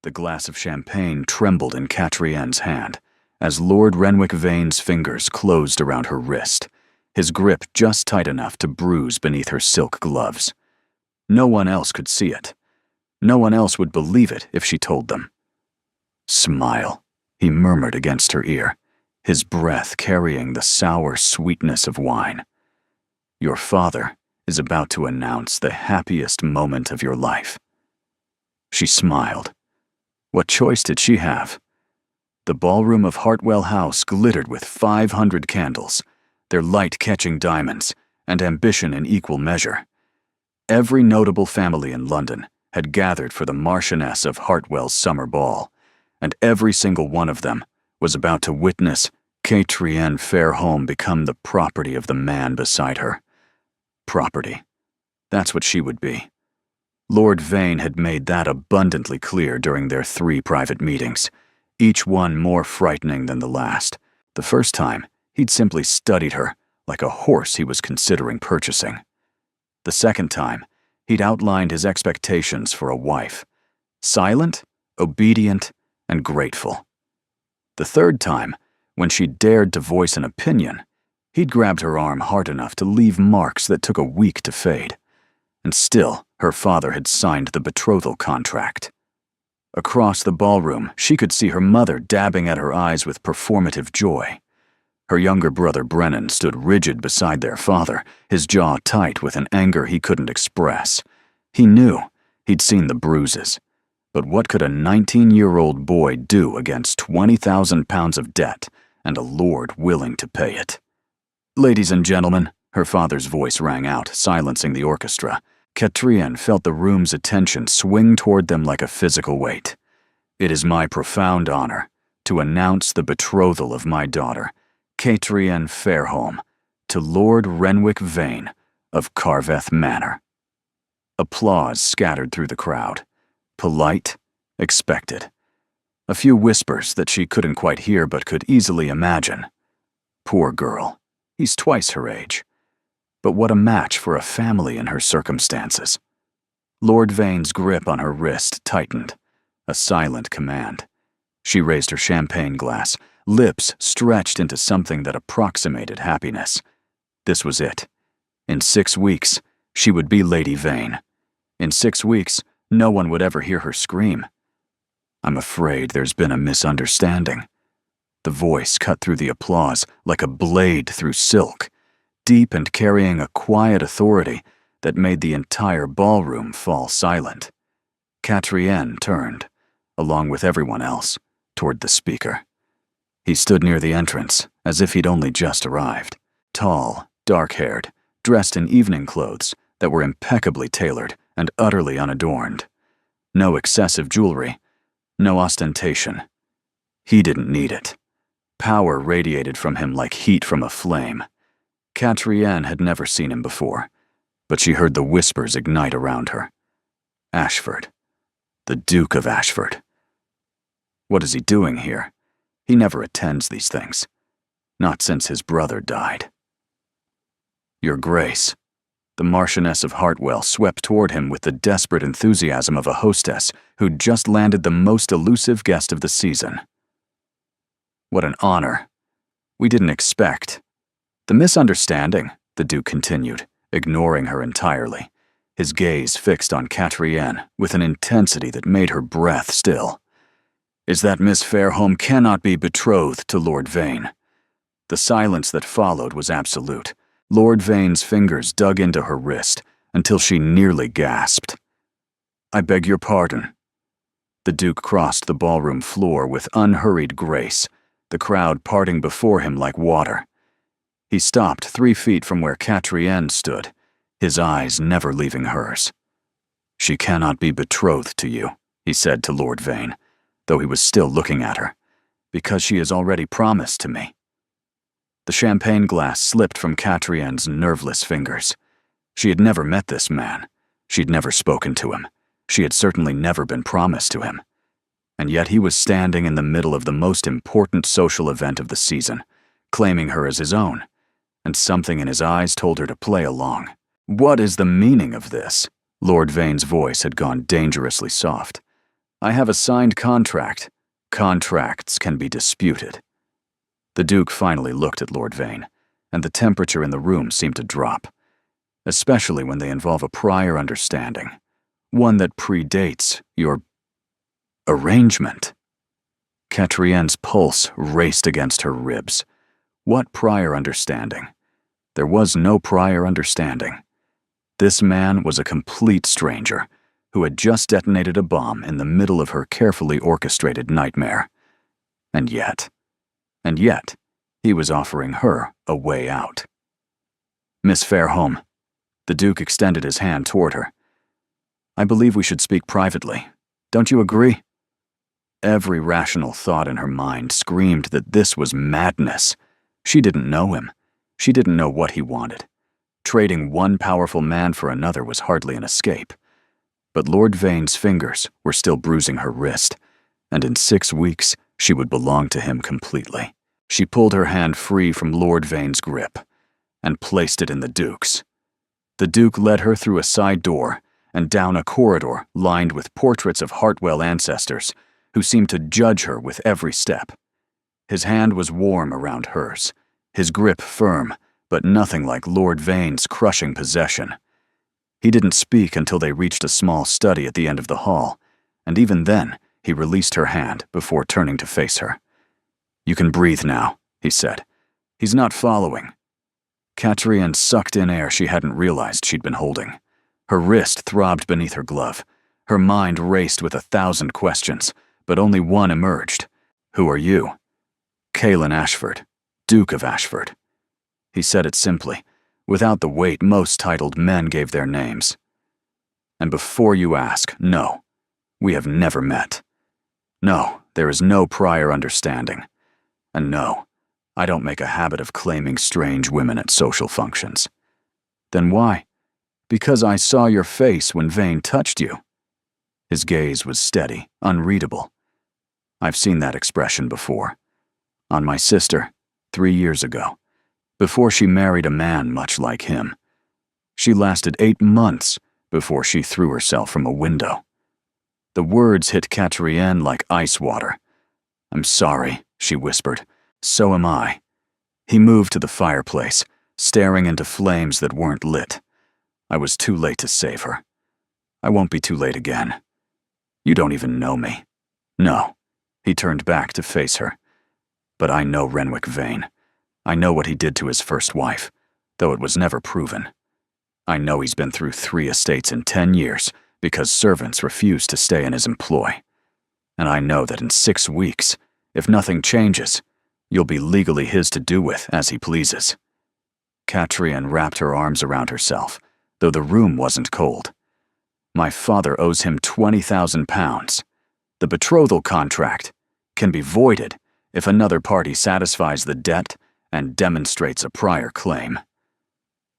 The glass of champagne trembled in Catrienne's hand as Lord Renwick Vane's fingers closed around her wrist, his grip just tight enough to bruise beneath her silk gloves. No one else could see it. No one else would believe it if she told them. "Smile," he murmured against her ear, his breath carrying the sour sweetness of wine. "Your father is about to announce the happiest moment of your life." She smiled. What choice did she have? The ballroom of Hartwell House glittered with 500 candles, their light catching diamonds, and ambition in equal measure. Every notable family in London had gathered for the Marchioness of Hartwell's summer ball, and every single one of them was about to witness Catrienne Fairholme become the property of the man beside her. Property. That's what she would be. Lord Vane had made that abundantly clear during their 3 private meetings, each one more frightening than the last. The first time, he'd simply studied her like a horse he was considering purchasing. The second time, he'd outlined his expectations for a wife: silent, obedient, and grateful. The third time, when she dared to voice an opinion, he'd grabbed her arm hard enough to leave marks that took a week to fade. And still, her father had signed the betrothal contract. Across the ballroom, she could see her mother dabbing at her eyes with performative joy. Her younger brother Brennan stood rigid beside their father, his jaw tight with an anger he couldn't express. He knew. He'd seen the bruises. But what could a 19-year-old boy do against 20,000 pounds of debt and a lord willing to pay it? "Ladies and gentlemen," her father's voice rang out, silencing the orchestra. Catrienne felt the room's attention swing toward them like a physical weight. "It is my profound honor to announce the betrothal of my daughter, Catrienne Fairholme, to Lord Renwick Vane of Carveth Manor." Applause scattered through the crowd. Polite, expected. A few whispers that she couldn't quite hear but could easily imagine. Poor girl. He's twice her age. But what a match for a family in her circumstances. Lord Vane's grip on her wrist tightened, a silent command. She raised her champagne glass, lips stretched into something that approximated happiness. This was it. In 6 weeks, she would be Lady Vane. In 6 weeks, no one would ever hear her scream. "I'm afraid there's been a misunderstanding." The voice cut through the applause like a blade through silk, deep and carrying a quiet authority that made the entire ballroom fall silent. Catrienne turned, along with everyone else, toward the speaker. He stood near the entrance, as if he'd only just arrived. Tall, dark-haired, dressed in evening clothes that were impeccably tailored and utterly unadorned. No excessive jewelry, no ostentation. He didn't need it. Power radiated from him like heat from a flame. Catrienne had never seen him before, but she heard the whispers ignite around her. Ashford. The Duke of Ashford. What is he doing here? He never attends these things. Not since his brother died. "Your Grace." The Marchioness of Hartwell swept toward him with the desperate enthusiasm of a hostess who'd just landed the most elusive guest of the season. "What an honor. We didn't expect." "The misunderstanding," the Duke continued, ignoring her entirely, his gaze fixed on Catrienne with an intensity that made her breath still, "is that Miss Fairholme cannot be betrothed to Lord Vane." The silence that followed was absolute. Lord Vane's fingers dug into her wrist until she nearly gasped. "I beg your pardon." The Duke crossed the ballroom floor with unhurried grace, the crowd parting before him like water. He stopped 3 feet from where Catrienne stood, his eyes never leaving hers. "She cannot be betrothed to you," he said to Lord Vane, though he was still looking at her, "because she has already promised to me." The champagne glass slipped from Catrienne's nerveless fingers. She had never met this man. She'd never spoken to him. She had certainly never been promised to him. And yet he was standing in the middle of the most important social event of the season, claiming her as his own, and something in his eyes told her to play along. "What is the meaning of this?" Lord Vane's voice had gone dangerously soft. I have a signed contract. Contracts can be disputed. The Duke finally looked at Lord Vane, and the temperature in the room seemed to drop, especially when they involve a prior understanding, one that predates your arrangement. Catrienne's pulse raced against her ribs. What prior understanding? There was no prior understanding. This man was a complete stranger who had just detonated a bomb in the middle of her carefully orchestrated nightmare. And yet, he was offering her a way out. Miss Fairholme. The Duke extended his hand toward her. I believe we should speak privately. Don't you agree? Every rational thought in her mind screamed that this was madness. She didn't know him. She didn't know what he wanted. Trading one powerful man for another was hardly an escape. But Lord Vane's fingers were still bruising her wrist, and in 6 weeks she would belong to him completely. She pulled her hand free from Lord Vane's grip and placed it in the Duke's. The Duke led her through a side door and down a corridor lined with portraits of Hartwell ancestors who seemed to judge her with every step. His hand was warm around hers, his grip firm, but nothing like Lord Vane's crushing possession. He didn't speak until they reached a small study at the end of the hall, and even then he released her hand before turning to face her. You can breathe now, he said. He's not following. Catrienne sucked in air she hadn't realized she'd been holding. Her wrist throbbed beneath her glove. Her mind raced with 1,000 questions, but only one emerged. Who are you? Calen Ashford, Duke of Ashford. He said it simply, without the weight most titled men gave their names. And before you ask, no, we have never met. No, there is no prior understanding. And no, I don't make a habit of claiming strange women at social functions. Then why? Because I saw your face when Vane touched you. His gaze was steady, unreadable. I've seen that expression before. On my sister, 3 years ago, before she married a man much like him. She lasted 8 months before she threw herself from a window. The words hit Catrienne like ice water. I'm sorry, she whispered. So am I. He moved to the fireplace, staring into flames that weren't lit. I was too late to save her. I won't be too late again. You don't even know me. No. He turned back to face her. But I know Renwick Vane. I know what he did to his first wife, though it was never proven. I know he's been through 3 estates in 10 years because servants refused to stay in his employ. And I know that in 6 weeks, if nothing changes, you'll be legally his to do with as he pleases. Catrienne wrapped her arms around herself, though the room wasn't cold. My father owes him £20,000. The betrothal contract can be voided if another party satisfies the debt and demonstrates a prior claim.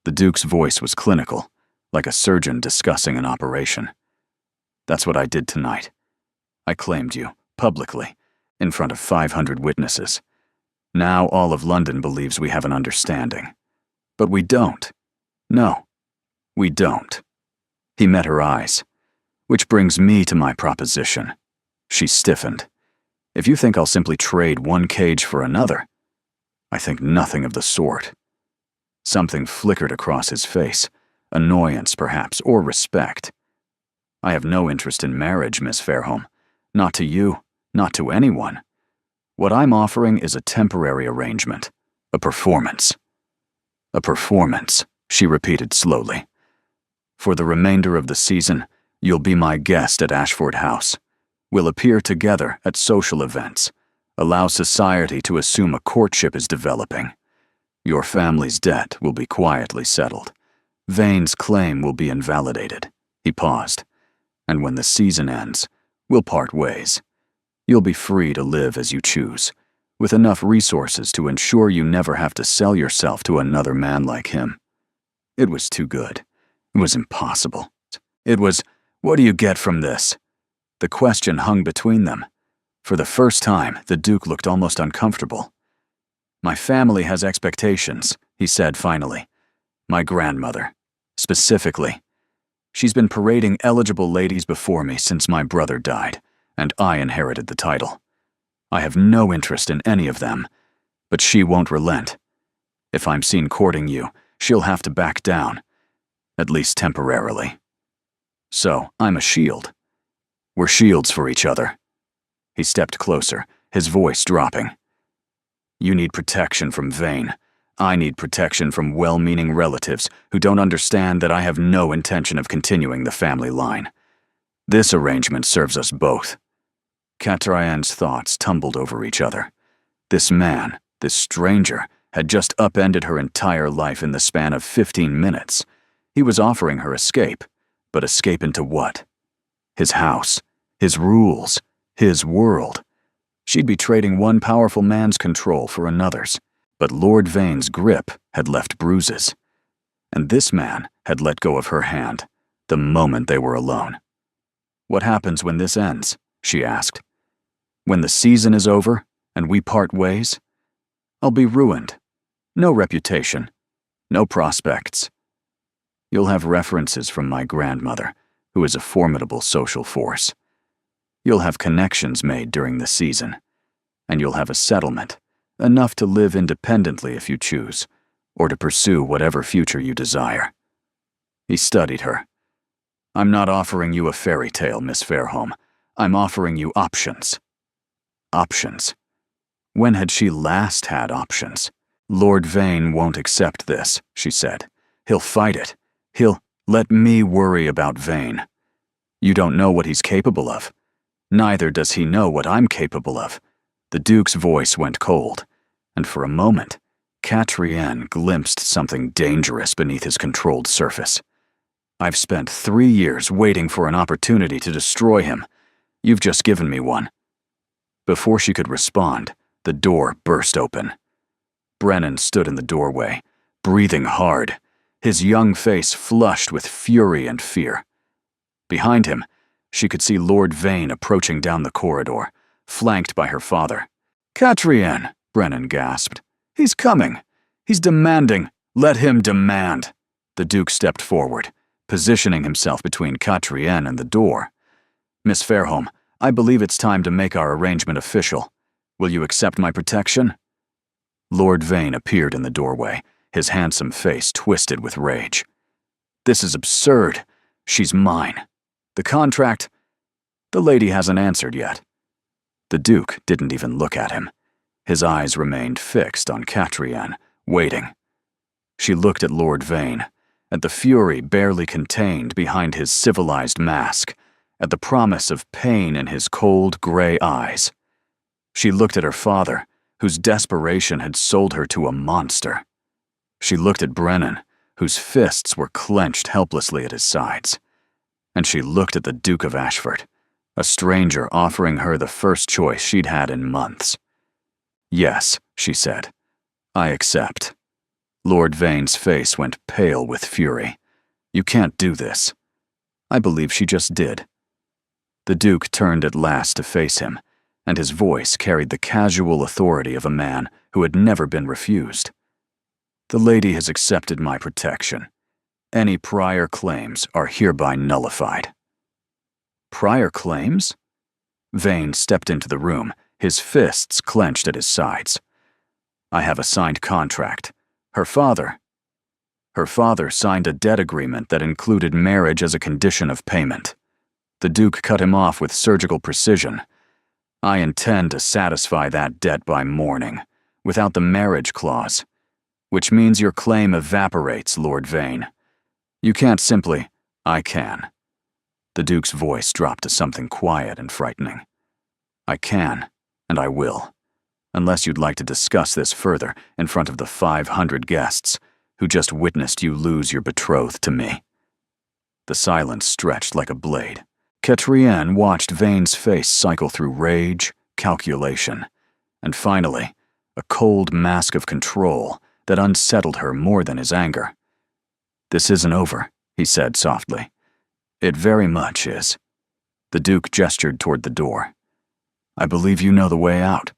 The Duke's voice was clinical, like a surgeon discussing an operation. That's what I did tonight. I claimed you, publicly, in front of 500 witnesses. Now all of London believes we have an understanding. But we don't. No, we don't. He met her eyes. Which brings me to my proposition. She stiffened. If you think I'll simply trade one cage for another, I think nothing of the sort. Something flickered across his face, annoyance perhaps, or respect. I have no interest in marriage, Miss Fairholme. Not to you, not to anyone. What I'm offering is a temporary arrangement, a performance. A performance, she repeated slowly. For the remainder of the season, you'll be my guest at Ashford House. We'll appear together at social events, allow society to assume a courtship is developing. Your family's debt will be quietly settled. Vane's claim will be invalidated. He paused. And when the season ends, we'll part ways. You'll be free to live as you choose, with enough resources to ensure you never have to sell yourself to another man like him. It was too good. It was impossible. It was, what do you get from this? The question hung between them. For the first time, the Duke looked almost uncomfortable. My family has expectations, he said finally. My grandmother, specifically. She's been parading eligible ladies before me since my brother died, and I inherited the title. I have no interest in any of them, but she won't relent. If I'm seen courting you, she'll have to back down, at least temporarily. So, I'm a shield. We're shields for each other." He stepped closer, his voice dropping. "You need protection from Vane. I need protection from well-meaning relatives who don't understand that I have no intention of continuing the family line. This arrangement serves us both." Catriane's thoughts tumbled over each other. This man, this stranger, had just upended her entire life in the span of 15 minutes. He was offering her escape, but escape into what? His house, his rules, his world. She'd be trading one powerful man's control for another's, but Lord Vane's grip had left bruises. And this man had let go of her hand the moment they were alone. "What happens when this ends?" she asked. "When the season is over and we part ways? I'll be ruined. No reputation, no prospects. You'll have references from my grandmother, who is a formidable social force. You'll have connections made during the season, and you'll have a settlement, enough to live independently if you choose, or to pursue whatever future you desire." He studied her. "I'm not offering you a fairy tale, Miss Fairholme. I'm offering you options." Options. When had she last had options? "Lord Vane won't accept this," she said. "He'll fight it. He'll let me worry about Vane. You don't know what he's capable of. Neither does he know what I'm capable of." The Duke's voice went cold, and for a moment, Catriane glimpsed something dangerous beneath his controlled surface. "I've spent 3 years waiting for an opportunity to destroy him. You've just given me one." Before she could respond, the door burst open. Brennan stood in the doorway, breathing hard, his young face flushed with fury and fear. Behind him, she could see Lord Vane approaching down the corridor, flanked by her father. "Catriane," Brennan gasped. "He's coming. He's demanding. Let him demand." The Duke stepped forward, positioning himself between Catriane and the door. "Miss Fairholme, I believe it's time to make our arrangement official. Will you accept my protection?" Lord Vane appeared in the doorway, his handsome face twisted with rage. "This is absurd. She's mine. The contract—" "The lady hasn't answered yet." The Duke didn't even look at him. His eyes remained fixed on Catriane, waiting. She looked at Lord Vane, at the fury barely contained behind his civilized mask, at the promise of pain in his cold, gray eyes. She looked at her father, whose desperation had sold her to a monster. She looked at Brennan, whose fists were clenched helplessly at his sides. And she looked at the Duke of Ashford, a stranger offering her the first choice she'd had in months. "Yes," she said, "I accept." Lord Vane's face went pale with fury. "You can't do this." I believe she just did. The Duke turned at last to face him, and his voice carried the casual authority of a man who had never been refused. "The lady has accepted my protection. Any prior claims are hereby nullified." "Prior claims?" Vane stepped into the room, his fists clenched at his sides. "I have a signed contract. Her father signed a debt agreement that included marriage as a condition of payment." The Duke cut him off with surgical precision. "I intend to satisfy that debt by morning, without the marriage clause, which means your claim evaporates, Lord Vane. You can't simply—" "I can." The Duke's voice dropped to something quiet and frightening. "I can, and I will, unless you'd like to discuss this further in front of the 500 guests who just witnessed you lose your betrothed to me." The silence stretched like a blade. Catriane watched Vane's face cycle through rage, calculation, and finally, a cold mask of control that unsettled her more than his anger. "This isn't over," he said softly. "It very much is." The Duke gestured toward the door. "I believe you know the way out."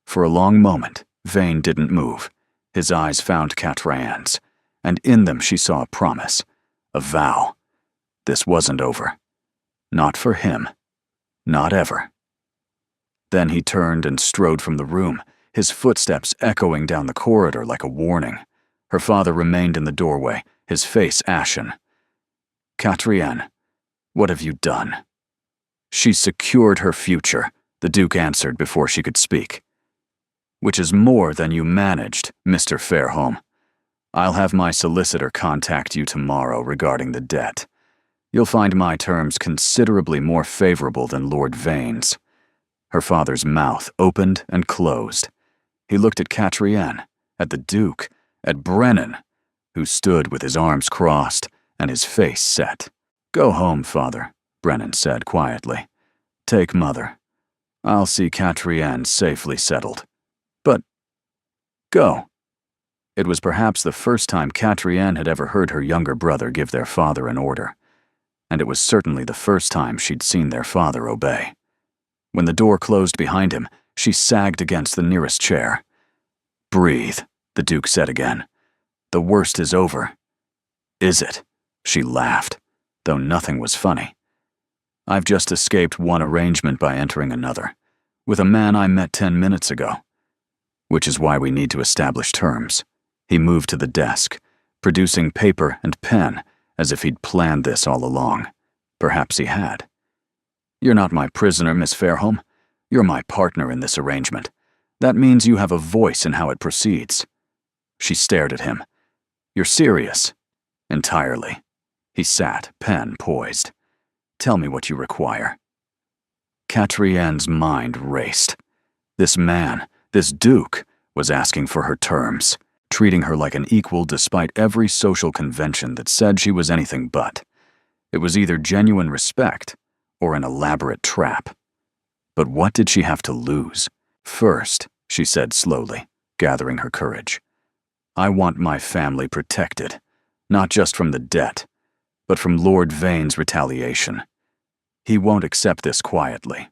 For a long moment, Vane didn't move. His eyes found Catriane's, and in them she saw a promise, a vow. This wasn't over. Not for him. Not ever. Then he turned and strode from the room, his footsteps echoing down the corridor like a warning. Her father remained in the doorway, his face ashen. "Catrienne, what have you done?" "She's secured her future," the Duke answered before she could speak. "Which is more than you managed, Mr. Fairholme. I'll have my solicitor contact you tomorrow regarding the debt. You'll find my terms considerably more favorable than Lord Vane's." Her father's mouth opened and closed. He looked at Catrienne, at the Duke, at Brennan, who stood with his arms crossed and his face set. "Go home, father," Brennan said quietly. "Take mother. I'll see Catrienne safely settled. But go." It was perhaps the first time Catrienne had ever heard her younger brother give their father an order, and it was certainly the first time she'd seen their father obey. When the door closed behind him, she sagged against the nearest chair. "Breathe," the Duke said again. "The worst is over." "Is it?" She laughed, though nothing was funny. "I've just escaped one arrangement by entering another, with a man I met 10 minutes ago. Which is why we need to establish terms." He moved to the desk, producing paper and pen as if he'd planned this all along. Perhaps he had. "You're not my prisoner, Miss Fairholme. You're my partner in this arrangement. That means you have a voice in how it proceeds." She stared at him. "You're serious?" "Entirely." He sat, pen poised. "Tell me what you require." Catrienne's mind raced. This man, this Duke, was asking for her terms, treating her like an equal despite every social convention that said she was anything but. It was either genuine respect or an elaborate trap. But what did she have to lose? "First," she said slowly, gathering her courage, "I want my family protected, not just from the debt, but from Lord Vane's retaliation. He won't accept this quietly.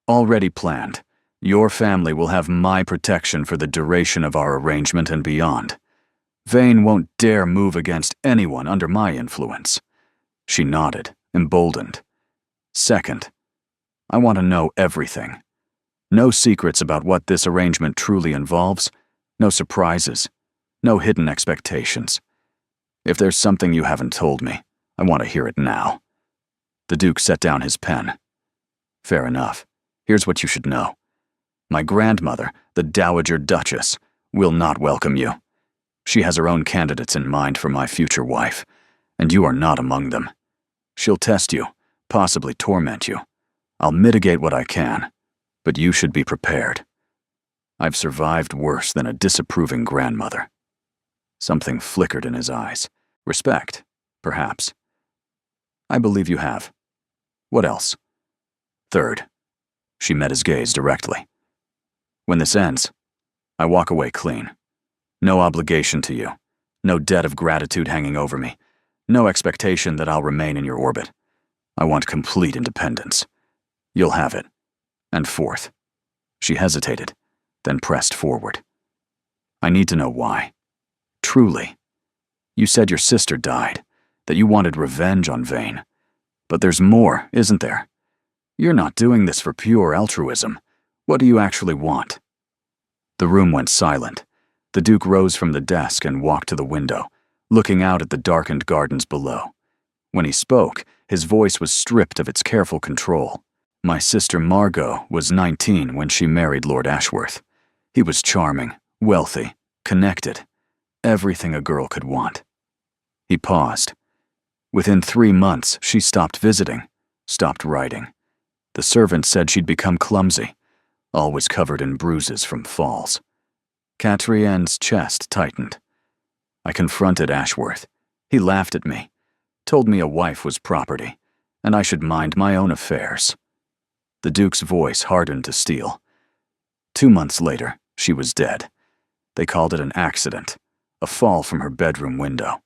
Already planned, your family will have my protection for the duration of our arrangement and beyond. Vane won't dare move against anyone under my influence." She nodded, emboldened. "Second, I want to know everything. No secrets about what this arrangement truly involves, no surprises, no hidden expectations. If there's something you haven't told me, I want to hear it now." The Duke set down his pen. "Fair enough. Here's what you should know. My grandmother, the Dowager Duchess, will not welcome you. She has her own candidates in mind for my future wife, and you are not among them. She'll test you, possibly torment you. I'll mitigate what I can, but you should be prepared. I've survived worse than a disapproving grandmother." Something flickered in his eyes. Respect, perhaps. "I believe you have. What else?" "Third," she met his gaze directly, "when this ends, I walk away clean. No obligation to you, no debt of gratitude hanging over me, no expectation that I'll remain in your orbit. I want complete independence. You'll have it. And fourth," she hesitated, then pressed forward, "I need to know why. Truly. You said your sister died, that you wanted revenge on Vane. But there's more, isn't there? You're not doing this for pure altruism. What do you actually want?" The room went silent. The Duke rose from the desk and walked to the window, looking out at the darkened gardens below. When he spoke, his voice was stripped of its careful control. "My sister Margot was 19 when she married Lord Ashworth. He was charming, wealthy, connected, everything a girl could want." He paused. "Within 3 months, she stopped visiting, stopped writing. The servant said she'd become clumsy, always covered in bruises from falls." Catrienne's chest tightened. "I confronted Ashworth. He laughed at me, told me a wife was property, and I should mind my own affairs." The Duke's voice hardened to steel. 2 months later, she was dead. They called it an accident, a fall from her bedroom window.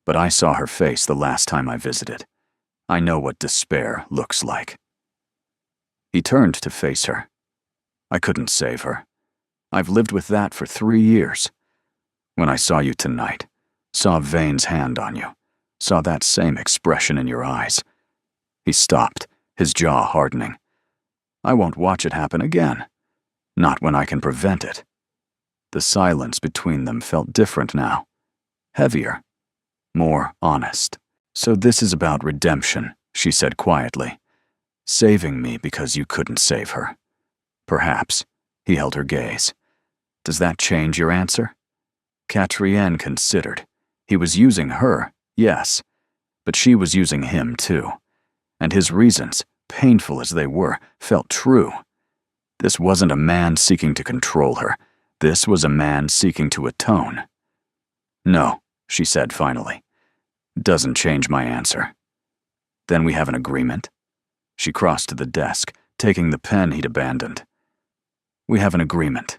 But I saw her face the last time I visited. I know what despair looks like." He turned to face her. "I couldn't save her. I've lived with that for 3 years. When I saw you tonight, saw Vane's hand on you, saw that same expression in your eyes." He stopped, his jaw hardening. I won't watch it happen again. Not when I can prevent it. The silence between them felt different now. Heavier. More honest. So this is about redemption, she said quietly. Saving me because you couldn't save her. Perhaps. He held her gaze. Does that change your answer? Catrienne considered. He was using her, yes, but she was using him too. And his reasons, painful as they were, felt true. This wasn't a man seeking to control her. This was a man seeking to atone. No, she said finally. Doesn't change my answer. Then we have an agreement? She crossed to the desk, taking the pen he'd abandoned. We have an agreement.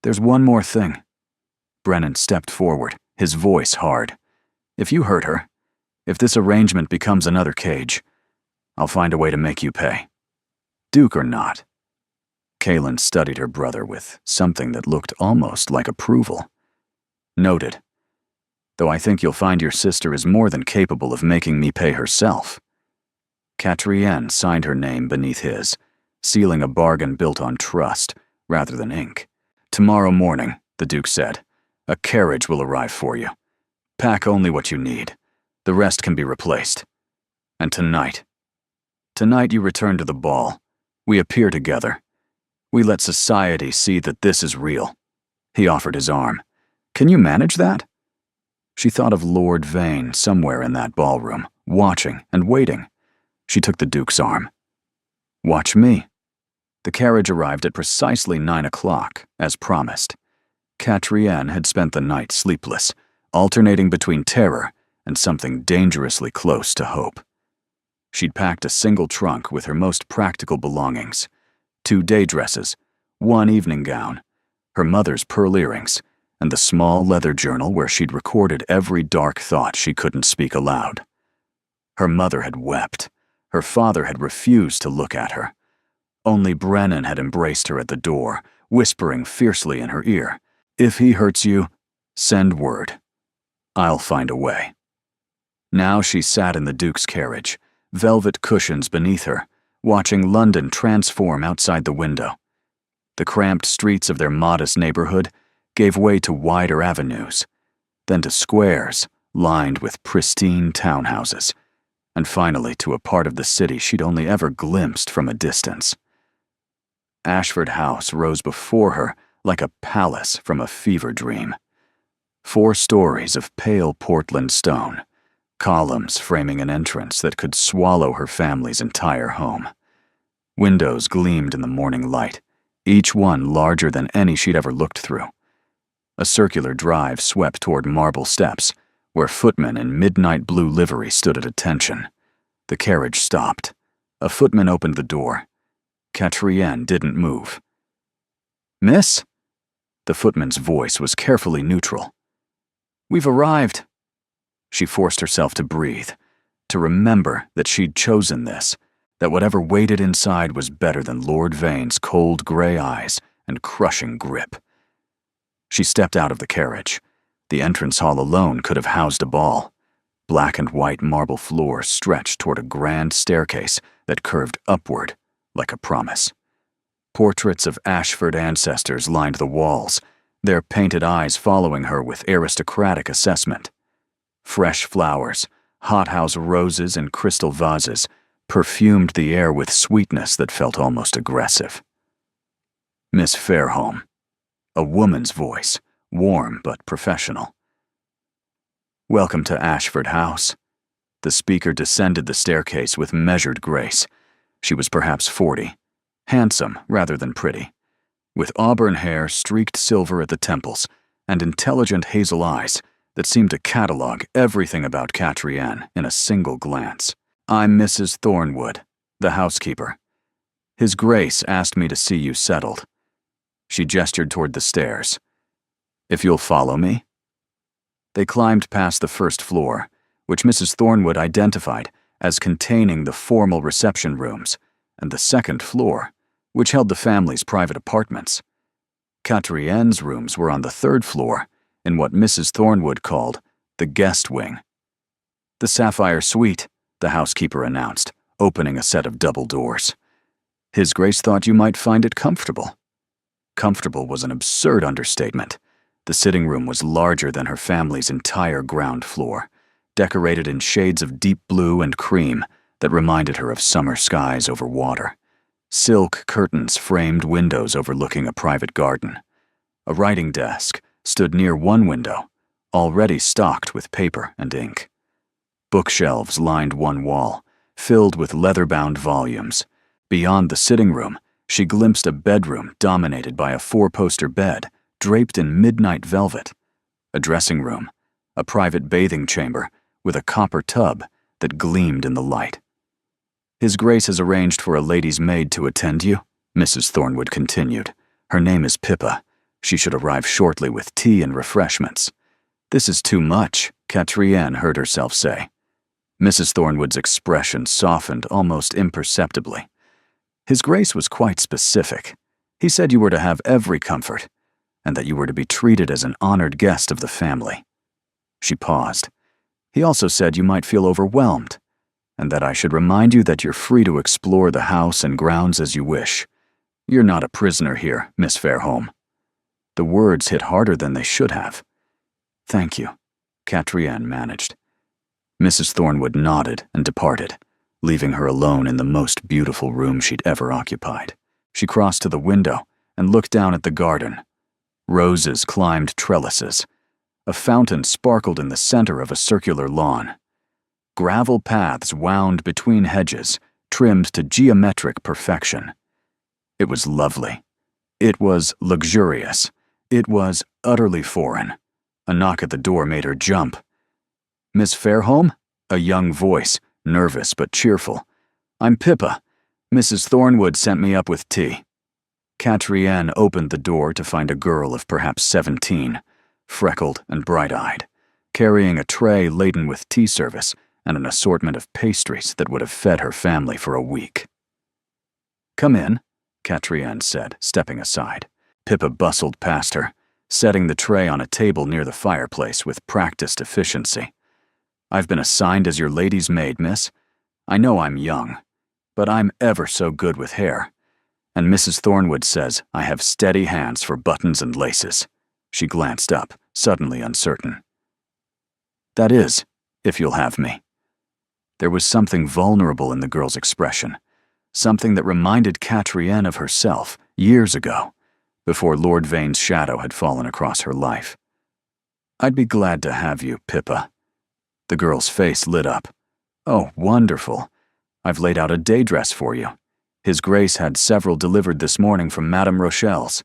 There's one more thing. Brennan stepped forward, his voice hard. If you hurt her, if this arrangement becomes another cage, I'll find a way to make you pay. Duke or not. Kaelin studied her brother with something that looked almost like approval. Noted. Though I think you'll find your sister is more than capable of making me pay herself. Catrienne signed her name beneath his, sealing a bargain built on trust rather than ink. Tomorrow morning, the Duke said, a carriage will arrive for you. Pack only what you need. The rest can be replaced. And tonight you return to the ball. We appear together. We let society see that this is real. He offered his arm. Can you manage that? She thought of Lord Vane somewhere in that ballroom, watching and waiting. She took the Duke's arm. Watch me. The carriage arrived at precisely 9 o'clock, as promised. Catrienne had spent the night sleepless, alternating between terror and something dangerously close to hope. She'd packed a single trunk with her most practical belongings, 2 day dresses, 1 evening gown, her mother's pearl earrings, and the small leather journal where she'd recorded every dark thought she couldn't speak aloud. Her mother had wept. Her father had refused to look at her. Only Brennan had embraced her at the door, whispering fiercely in her ear, "If he hurts you, send word. I'll find a way." Now she sat in the Duke's carriage, velvet cushions beneath her, watching London transform outside the window. The cramped streets of their modest neighborhood gave way to wider avenues, then to squares lined with pristine townhouses, and finally to a part of the city she'd only ever glimpsed from a distance. Ashford House rose before her like a palace from a fever dream. 4 stories of pale Portland stone, columns framing an entrance that could swallow her family's entire home. Windows gleamed in the morning light, each one larger than any she'd ever looked through. A circular drive swept toward marble steps, where footmen in midnight blue livery stood at attention. The carriage stopped. A footman opened the door. Catrienne didn't move. "Miss?" The footman's voice was carefully neutral. "We've arrived." She forced herself to breathe, to remember that she'd chosen this, that whatever waited inside was better than Lord Vane's cold gray eyes and crushing grip. She stepped out of the carriage. The entrance hall alone could have housed a ball. Black and white marble floors stretched toward a grand staircase that curved upward like a promise. Portraits of Ashford ancestors lined the walls, their painted eyes following her with aristocratic assessment. Fresh flowers, hothouse roses in crystal vases, perfumed the air with sweetness that felt almost aggressive. Miss Fairholme. A woman's voice, warm but professional. "Welcome to Ashford House." The speaker descended the staircase with measured grace. She was perhaps 40, handsome rather than pretty, with auburn hair streaked silver at the temples and intelligent hazel eyes that seemed to catalog everything about Catrienne in a single glance. "I'm Mrs. Thornwood, the housekeeper. His Grace asked me to see you settled." She gestured toward the stairs. "If you'll follow me." They climbed past the first floor, which Mrs. Thornwood identified as containing the formal reception rooms, and the second floor, which held the family's private apartments. Catrienne's rooms were on the 3rd floor, in what Mrs. Thornwood called the guest wing. "The Sapphire Suite," the housekeeper announced, opening a set of double doors. His Grace thought you might find it comfortable. Comfortable was an absurd understatement. The sitting room was larger than her family's entire ground floor, decorated in shades of deep blue and cream that reminded her of summer skies over water. Silk curtains framed windows overlooking a private garden. A writing desk stood near one window, already stocked with paper and ink. Bookshelves lined one wall, filled with leather-bound volumes. Beyond the sitting room, she glimpsed a bedroom dominated by a four-poster bed draped in midnight velvet, a dressing room, a private bathing chamber with a copper tub that gleamed in the light. His Grace has arranged for a lady's maid to attend you, Mrs. Thornwood continued. Her name is Pippa. She should arrive shortly with tea and refreshments. This is too much, Catriane heard herself say. Mrs. Thornwood's expression softened almost imperceptibly. His Grace was quite specific. He said you were to have every comfort, and that you were to be treated as an honored guest of the family. She paused. He also said you might feel overwhelmed, and that I should remind you that you're free to explore the house and grounds as you wish. You're not a prisoner here, Miss Fairholme. The words hit harder than they should have. Thank you, Catriane managed. Mrs. Thornwood nodded and departed, leaving her alone in the most beautiful room she'd ever occupied. She crossed to the window and looked down at the garden. Roses climbed trellises. A fountain sparkled in the center of a circular lawn. Gravel paths wound between hedges, trimmed to geometric perfection. It was lovely. It was luxurious. It was utterly foreign. A knock at the door made her jump. Miss Fairholme? A young voice, nervous but cheerful. I'm Pippa. Mrs. Thornwood sent me up with tea. Catriane opened the door to find a girl of perhaps 17, freckled and bright-eyed, carrying a tray laden with tea service and an assortment of pastries that would have fed her family for a week. Come in, Catriane said, stepping aside. Pippa bustled past her, setting the tray on a table near the fireplace with practiced efficiency. I've been assigned as your lady's maid, miss. I know I'm young, but I'm ever so good with hair. And Mrs. Thornwood says I have steady hands for buttons and laces. She glanced up, suddenly uncertain. That is, if you'll have me. There was something vulnerable in the girl's expression, something that reminded Catriane of herself years ago, before Lord Vane's shadow had fallen across her life. I'd be glad to have you, Pippa. The girl's face lit up. Oh, wonderful. I've laid out a day dress for you. His Grace had several delivered this morning from Madame Rochelle's.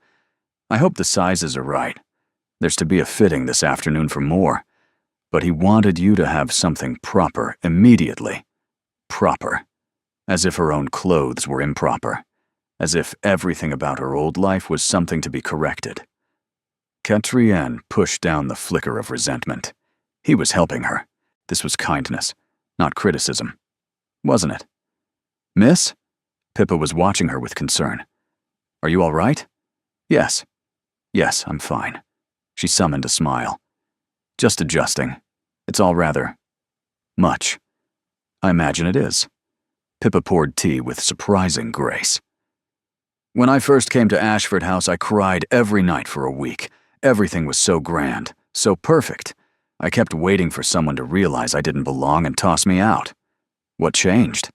I hope the sizes are right. There's to be a fitting this afternoon for more, but he wanted you to have something proper immediately. Proper. As if her own clothes were improper. As if everything about her old life was something to be corrected. Catriane pushed down the flicker of resentment. He was helping her. This was kindness, not criticism. Wasn't it? Miss? Pippa was watching her with concern. Are you all right? Yes. Yes, I'm fine. She summoned a smile. Just adjusting. It's all rather much. I imagine it is. Pippa poured tea with surprising grace. When I first came to Ashford House, I cried every night for a week. Everything was so grand, so perfect. I kept waiting for someone to realize I didn't belong and toss me out. What changed?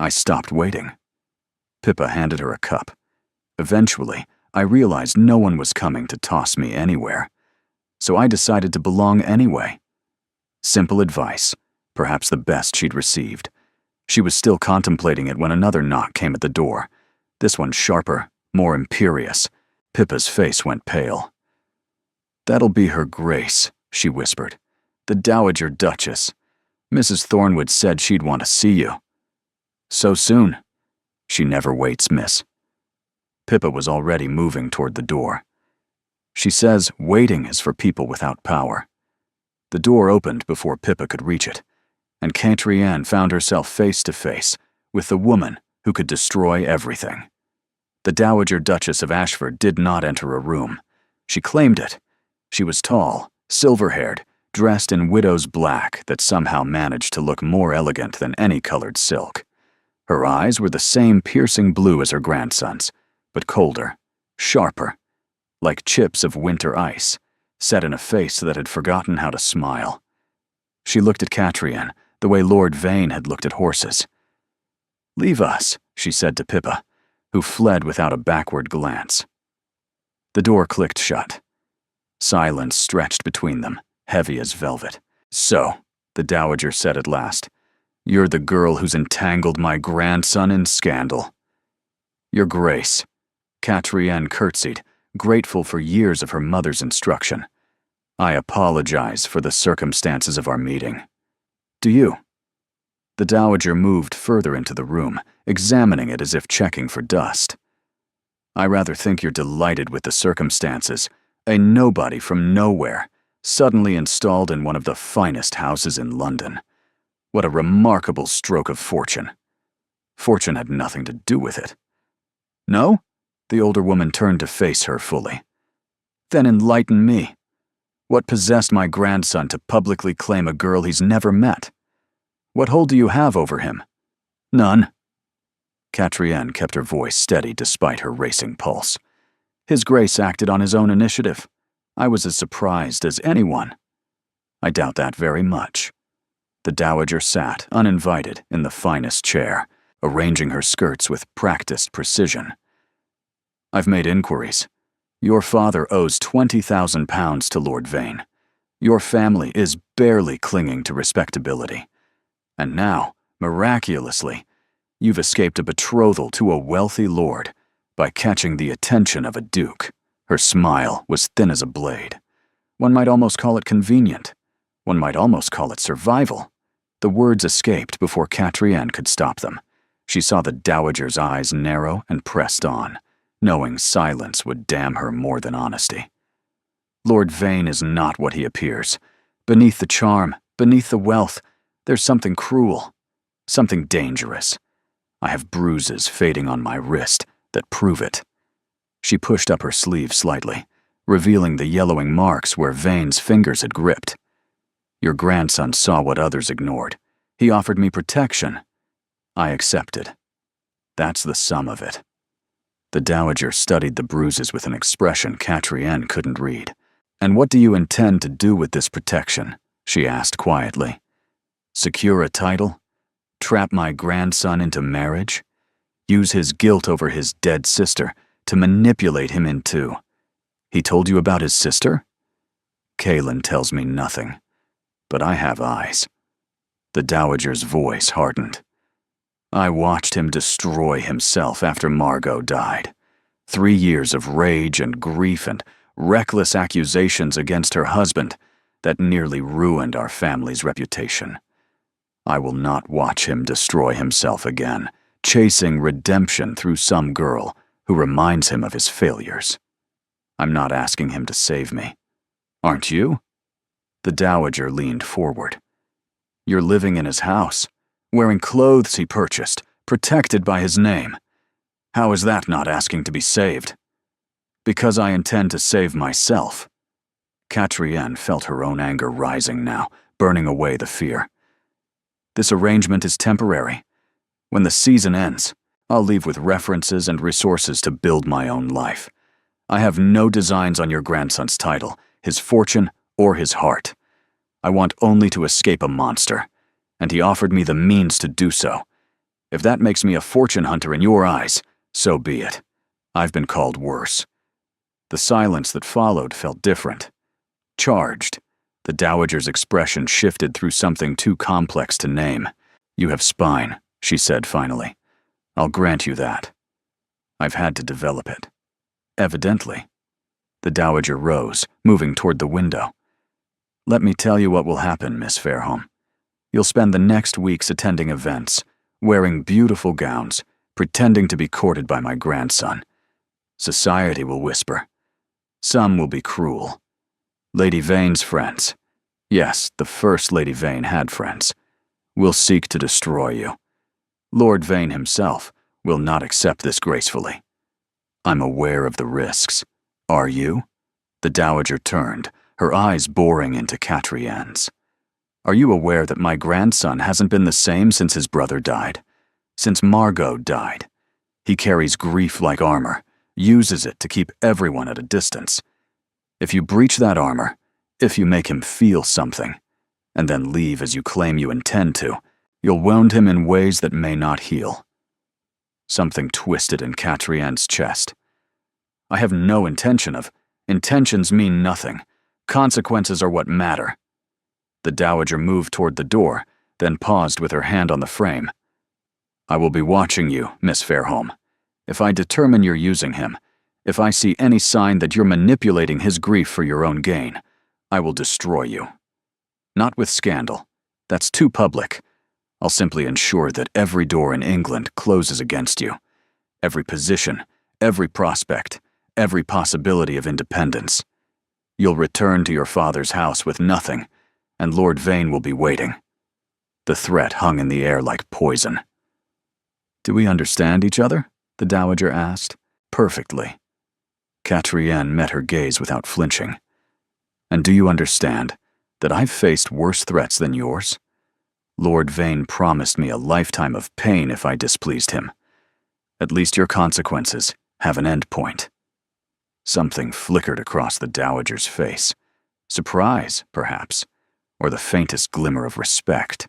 I stopped waiting. Pippa handed her a cup. Eventually, I realized no one was coming to toss me anywhere. So I decided to belong anyway. Simple advice, perhaps the best she'd received. She was still contemplating it when another knock came at the door. This one sharper, more imperious. Pippa's face went pale. That'll be her Grace, she whispered. The Dowager Duchess. Mrs. Thornwood said she'd want to see you. So soon? She never waits, miss. Pippa was already moving toward the door. She says waiting is for people without power. The door opened before Pippa could reach it, and Catriane found herself face to face with the woman who could destroy everything. The Dowager Duchess of Ashford did not enter a room. She claimed it. She was tall, silver-haired, dressed in widow's black that somehow managed to look more elegant than any colored silk. Her eyes were the same piercing blue as her grandson's, but colder, sharper, like chips of winter ice, set in a face that had forgotten how to smile. She looked at Catriona the way Lord Vane had looked at horses. "Leave us," she said to Pippa, who fled without a backward glance. The door clicked shut. Silence stretched between them, heavy as velvet. "So," the Dowager said at last, "you're the girl who's entangled my grandson in scandal." "Your Grace." Catriona curtsied, grateful for years of her mother's instruction. "I apologize for the circumstances of our meeting." "Do you?" The Dowager moved further into the room, examining it as if checking for dust. "I rather think you're delighted with the circumstances. A nobody from nowhere, suddenly installed in one of the finest houses in London. What a remarkable stroke of fortune." "Fortune had nothing to do with it." "No?" The older woman turned to face her fully. "Then enlighten me. What possessed my grandson to publicly claim a girl he's never met? What hold do you have over him?" "None." Catriona kept her voice steady despite her racing pulse. "His Grace acted on his own initiative. I was as surprised as anyone." "I doubt that very much." The Dowager sat, uninvited, in the finest chair, arranging her skirts with practiced precision. "I've made inquiries. Your father owes £20,000 to Lord Vane. Your family is barely clinging to respectability. And now, miraculously, you've escaped a betrothal to a wealthy lord by catching the attention of a duke." Her smile was thin as a blade. "One might almost call it convenient. One might almost call it survival." The words escaped before Catriona could stop them. She saw the Dowager's eyes narrow and pressed on, knowing silence would damn her more than honesty. "Lord Vane is not what he appears. Beneath the charm, beneath the wealth, there's something cruel, something dangerous. I have bruises fading on my wrist that prove it." She pushed up her sleeve slightly, revealing the yellowing marks where Vane's fingers had gripped. "Your grandson saw what others ignored. He offered me protection. I accepted. That's the sum of it." The Dowager studied the bruises with an expression Catriona couldn't read. "And what do you intend to do with this protection?" she asked quietly. "Secure a title? Trap my grandson into marriage? Use his guilt over his dead sister to manipulate him into—" "He told you about his sister?" "Kaelin tells me nothing, but I have eyes." The Dowager's voice hardened. "I watched him destroy himself after Margot died. 3 years of rage and grief and reckless accusations against her husband that nearly ruined our family's reputation. I will not watch him destroy himself again, chasing redemption through some girl who reminds him of his failures. I'm not asking him to save me. Aren't you?" The Dowager leaned forward. "You're living in his house, wearing clothes he purchased, protected by his name. How is that not asking to be saved?" "Because I intend to save myself." Catriona felt her own anger rising now, burning away the fear. "This arrangement is temporary. When the season ends, I'll leave with references and resources to build my own life. I have no designs on your grandson's title, his fortune, or his heart. I want only to escape a monster, and he offered me the means to do so. If that makes me a fortune hunter in your eyes, so be it. I've been called worse." The silence that followed felt different. Charged. The Dowager's expression shifted through something too complex to name. "You have spine," she said finally. "I'll grant you that. I've had to develop it." "Evidently." The Dowager rose, moving toward the window. "Let me tell you what will happen, Miss Fairholme. You'll spend the next weeks attending events, wearing beautiful gowns, pretending to be courted by my grandson. Society will whisper. Some will be cruel. Lady Vane's friends, yes, the first Lady Vane had friends, will seek to destroy you. Lord Vane himself will not accept this gracefully. I'm aware of the risks. Are you?" The Dowager turned, her eyes boring into Catriona's. "Are you aware that my grandson hasn't been the same since his brother died? Since Margot died, he carries grief like armor, uses it to keep everyone at a distance. If you breach that armor, if you make him feel something, and then leave as you claim you intend to, you'll wound him in ways that may not heal. Something twisted in Catriane's chest. I have no intention of. Intentions mean nothing. Consequences are what matter. The Dowager moved toward the door, then paused with her hand on the frame. I will be watching you, Miss Fairholme. If I determine you're using him, if I see any sign that you're manipulating his grief for your own gain, I will destroy you. Not with scandal. That's too public. I'll simply ensure that every door in England closes against you. Every position, every prospect, every possibility of independence. You'll return to your father's house with nothing, and Lord Vane will be waiting. The threat hung in the air like poison. Do we understand each other? The Dowager asked. Perfectly. Catriane met her gaze without flinching. And do you understand that I've faced worse threats than yours? Lord Vane promised me a lifetime of pain if I displeased him. At least your consequences have an end point. Something flickered across the Dowager's face. Surprise, perhaps, or the faintest glimmer of respect.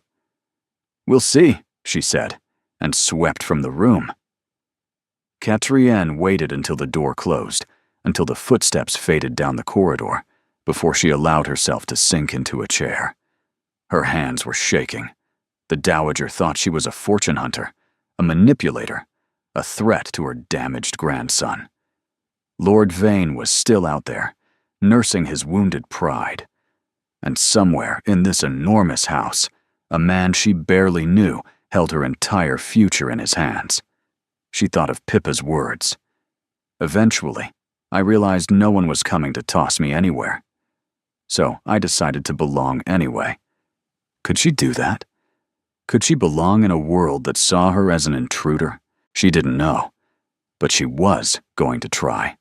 We'll see, she said, and swept from the room. Catriane waited until the door closed, until the footsteps faded down the corridor, before she allowed herself to sink into a chair. Her hands were shaking. The Dowager thought she was a fortune hunter, a manipulator, a threat to her damaged grandson. Lord Vane was still out there, nursing his wounded pride. And somewhere in this enormous house, a man she barely knew held her entire future in his hands. She thought of Pippa's words. Eventually, I realized no one was coming to toss me anywhere. So I decided to belong anyway. Could she do that? Could she belong in a world that saw her as an intruder? She didn't know, but she was going to try.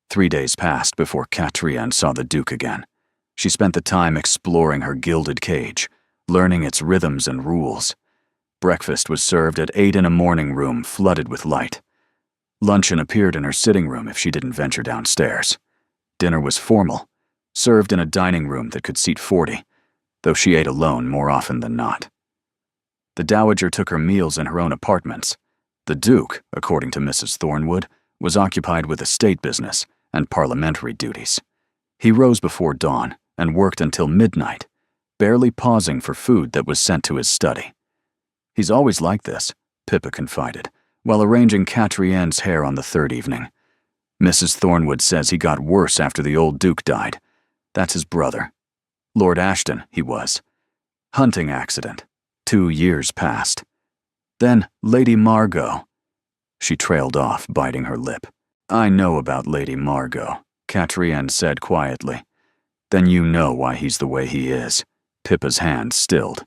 3 days passed before Catriane saw the Duke again. She spent the time exploring her gilded cage, learning its rhythms and rules. Breakfast was served at 8 in a morning room flooded with light. Luncheon appeared in her sitting room if she didn't venture downstairs. Dinner was formal, served in a dining room that could seat 40, though she ate alone more often than not. The Dowager took her meals in her own apartments. The Duke, according to Mrs. Thornwood, was occupied with estate business and parliamentary duties. He rose before dawn and worked until midnight, barely pausing for food that was sent to his study. He's always like this, Pippa confided, while arranging Catriane's hair on the third evening. Mrs. Thornwood says he got worse after the old Duke died. That's his brother. Lord Ashton, he was. Hunting accident. 2 years passed. Then Lady Margot. She trailed off, biting her lip. I know about Lady Margot, Catriane said quietly. Then you know why he's the way he is. Pippa's hand stilled.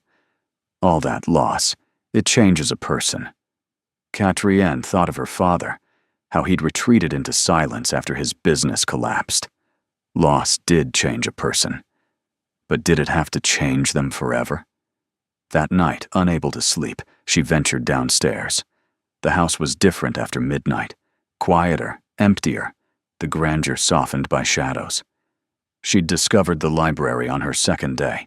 All that loss, it changes a person. Catriane thought of her father, how he'd retreated into silence after his business collapsed. Loss did change a person. But did it have to change them forever? That night, unable to sleep, she ventured downstairs. The house was different after midnight, quieter, emptier, the grandeur softened by shadows. She'd discovered the library on her second day,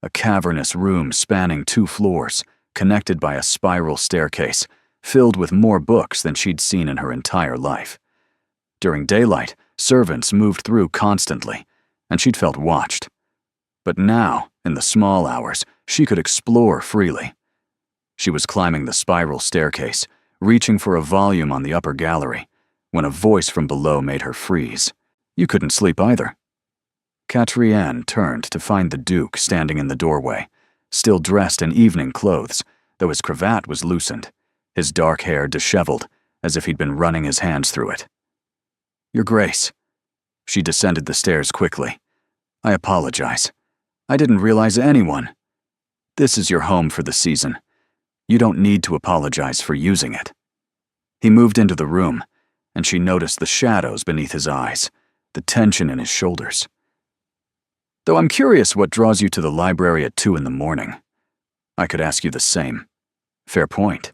a cavernous room spanning 2 floors, connected by a spiral staircase, filled with more books than she'd seen in her entire life. During daylight, servants moved through constantly, and she'd felt watched. But now, in the small hours, she could explore freely. She was climbing the spiral staircase, reaching for a volume on the upper gallery, when a voice from below made her freeze. You couldn't sleep either. Catriane turned to find the Duke standing in the doorway, still dressed in evening clothes, though his cravat was loosened, his dark hair disheveled, as if he'd been running his hands through it. Your Grace. She descended the stairs quickly. I apologize. I didn't realize anyone. This is your home for the season. You don't need to apologize for using it. He moved into the room, and she noticed the shadows beneath his eyes, the tension in his shoulders. Though I'm curious what draws you to the library at 2 in the morning. I could ask you the same. Fair point.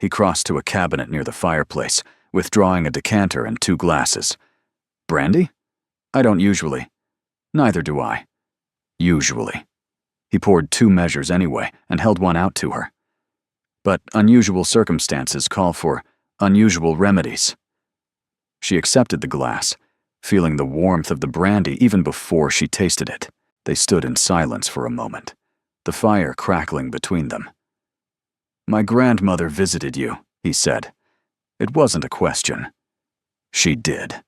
He crossed to a cabinet near the fireplace, withdrawing a decanter and 2 glasses. Brandy? I don't usually. Neither do I. Usually. He poured 2 measures anyway and held one out to her. But unusual circumstances call for unusual remedies. She accepted the glass, feeling the warmth of the brandy even before she tasted it. They stood in silence for a moment, the fire crackling between them. My grandmother visited you, he said. It wasn't a question. She did.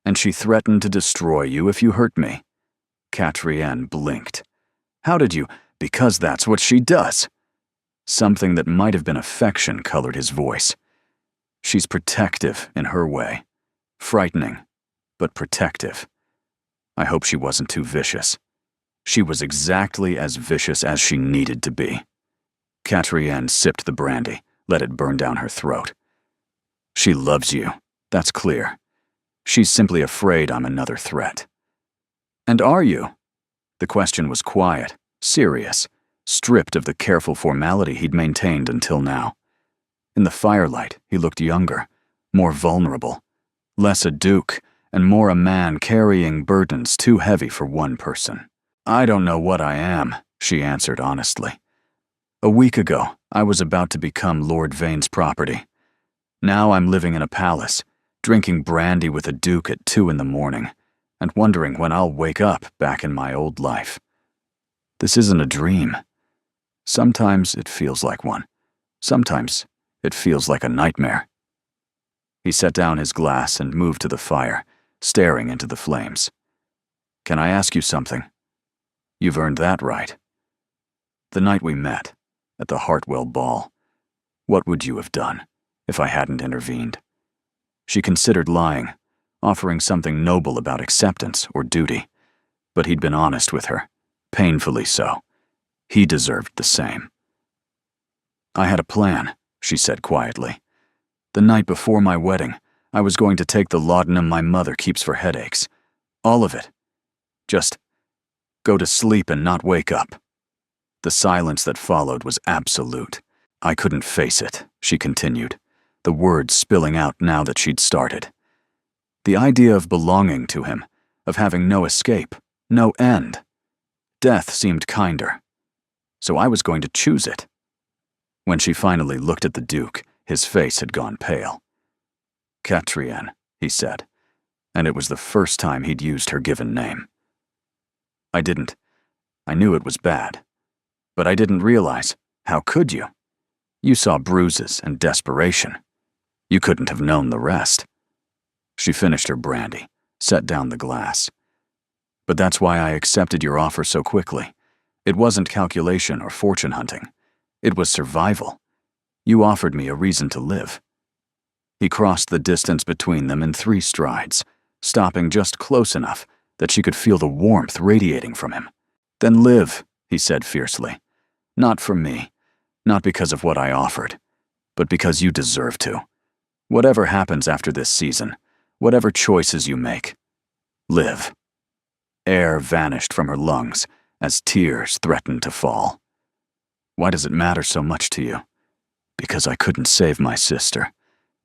And she threatened to destroy you if you hurt me. Catrienne blinked. How did you? Because that's what she does. Something that might have been affection colored his voice. She's protective in her way. Frightening, but protective. I hope she wasn't too vicious. She was exactly as vicious as she needed to be. Catrienne sipped the brandy, let it burn down her throat. She loves you, that's clear. She's simply afraid I'm another threat. And are you? The question was quiet, serious, stripped of the careful formality he'd maintained until now. In the firelight, he looked younger, more vulnerable, less a duke, and more a man carrying burdens too heavy for one person. I don't know what I am, she answered honestly. A week ago, I was about to become Lord Vane's property. Now I'm living in a palace, drinking brandy with a duke at 2 in the morning, and wondering when I'll wake up back in my old life. This isn't a dream. Sometimes it feels like one. Sometimes it feels like a nightmare. He set down his glass and moved to the fire, staring into the flames. Can I ask you something? You've earned that right. The night we met, at the Hartwell ball, what would you have done if I hadn't intervened? She considered lying, offering something noble about acceptance or duty, but he'd been honest with her, painfully so. He deserved the same. I had a plan, she said quietly. The night before my wedding, I was going to take the laudanum my mother keeps for headaches. All of it. Just go to sleep and not wake up. The silence that followed was absolute. I couldn't face it, she continued, the words spilling out now that she'd started. The idea of belonging to him, of having no escape, no end. Death seemed kinder. So I was going to choose it. When she finally looked at the Duke, his face had gone pale. Catrienne, he said, and it was the first time he'd used her given name. I didn't. I knew it was bad. But I didn't realize. How could you? You saw bruises and desperation. You couldn't have known the rest. She finished her brandy, set down the glass. But that's why I accepted your offer so quickly. It wasn't calculation or fortune hunting. It was survival. You offered me a reason to live. He crossed the distance between them in 3 strides, stopping just close enough that she could feel the warmth radiating from him. Then live, he said fiercely. Not for me, not because of what I offered, but because you deserve to. Whatever happens after this season, whatever choices you make, live. Air vanished from her lungs as tears threatened to fall. Why does it matter so much to you? Because I couldn't save my sister.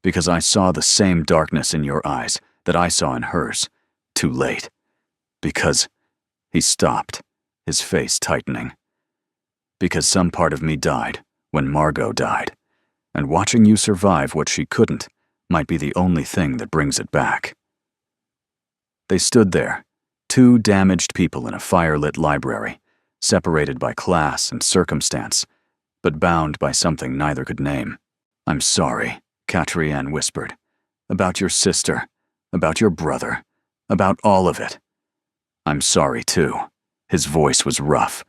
Because I saw the same darkness in your eyes that I saw in hers. Too late. Because he stopped, his face tightening. Because some part of me died when Margot died, and watching you survive what she couldn't might be the only thing that brings it back. They stood there, 2 damaged people in a firelit library, separated by class and circumstance, but bound by something neither could name. I'm sorry, Catrienne whispered. About your sister, about your brother, about all of it. I'm sorry too. His voice was rough.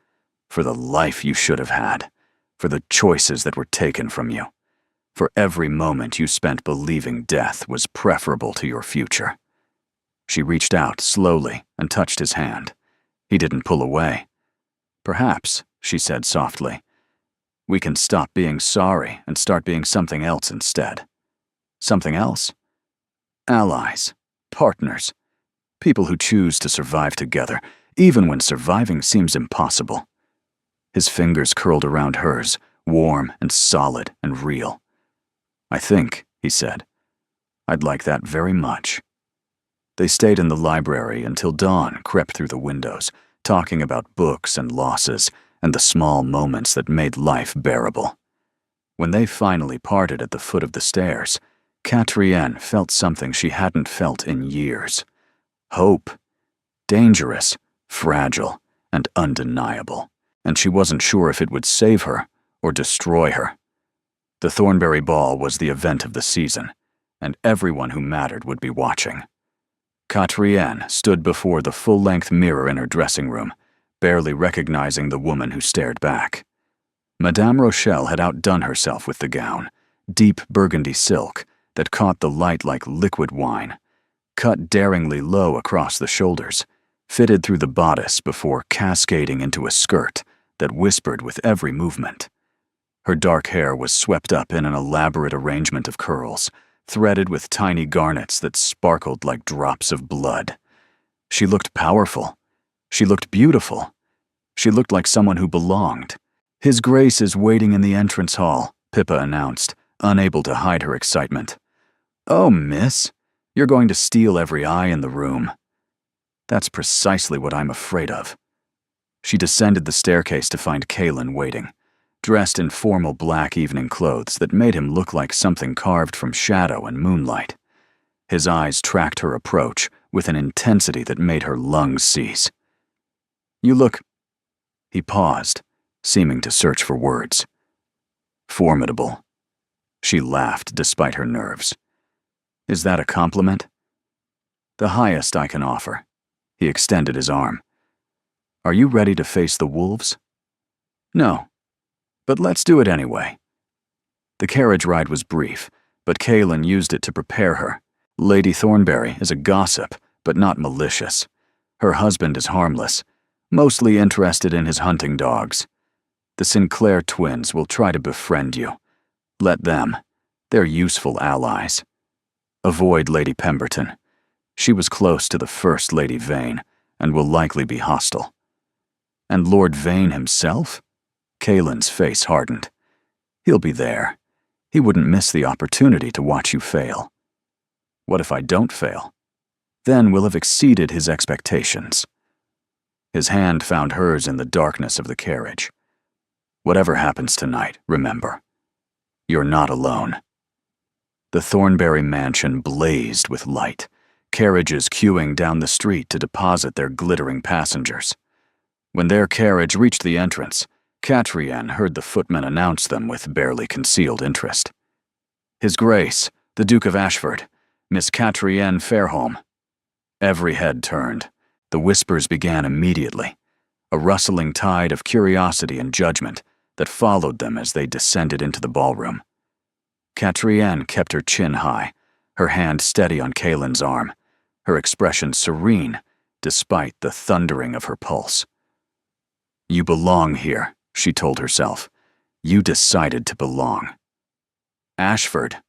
For the life you should have had. For the choices that were taken from you. For every moment you spent believing death was preferable to your future. She reached out slowly and touched his hand. He didn't pull away. Perhaps, she said softly, we can stop being sorry and start being something else instead. Something else? Allies, partners, people who choose to survive together, even when surviving seems impossible. His fingers curled around hers, warm and solid and real. "I think," he said, "I'd like that very much." They stayed in the library until dawn crept through the windows, talking about books and losses and the small moments that made life bearable. When they finally parted at the foot of the stairs, Catrienne felt something she hadn't felt in years. Hope. Dangerous, fragile, and undeniable. And she wasn't sure if it would save her or destroy her. The Thornbury Ball was the event of the season, and everyone who mattered would be watching. Catrienne stood before the full-length mirror in her dressing room, barely recognizing the woman who stared back. Madame Rochelle had outdone herself with the gown, deep burgundy silk that caught the light like liquid wine, cut daringly low across the shoulders, fitted through the bodice before cascading into a skirt that whispered with every movement. Her dark hair was swept up in an elaborate arrangement of curls, threaded with tiny garnets that sparkled like drops of blood. She looked powerful. She looked beautiful. She looked like someone who belonged. "His Grace is waiting in the entrance hall," Pippa announced, unable to hide her excitement. "Oh, miss, you're going to steal every eye in the room." "That's precisely what I'm afraid of." She descended the staircase to find Caelan waiting, dressed in formal black evening clothes that made him look like something carved from shadow and moonlight. His eyes tracked her approach with an intensity that made her lungs seize. "You look—" He paused, seeming to search for words. "Formidable." She laughed despite her nerves. "Is that a compliment?" "The highest I can offer." He extended his arm. "Are you ready to face the wolves?" "No. But let's do it anyway." The carriage ride was brief, but Caelan used it to prepare her. Lady Thornbury is a gossip, but not malicious. Her husband is harmless, mostly interested in his hunting dogs. The Sinclair twins will try to befriend you. Let them. They're useful allies. Avoid Lady Pemberton. She was close to the First Lady Vane, and will likely be hostile. And Lord Vane himself? Caelan's face hardened. He'll be there. He wouldn't miss the opportunity to watch you fail. What if I don't fail? Then we'll have exceeded his expectations. His hand found hers in the darkness of the carriage. Whatever happens tonight, remember, you're not alone. The Thornbury mansion blazed with light, carriages queuing down the street to deposit their glittering passengers. When their carriage reached the entrance, Catrienne heard the footman announce them with barely concealed interest. "His Grace, the Duke of Ashford, Miss Catrienne Fairholme." Every head turned. The whispers began immediately, a rustling tide of curiosity and judgment that followed them as they descended into the ballroom. Catrienne kept her chin high, her hand steady on Caelan's arm, her expression serene despite the thundering of her pulse. "You belong here," she told herself. "You decided to belong." Ashford,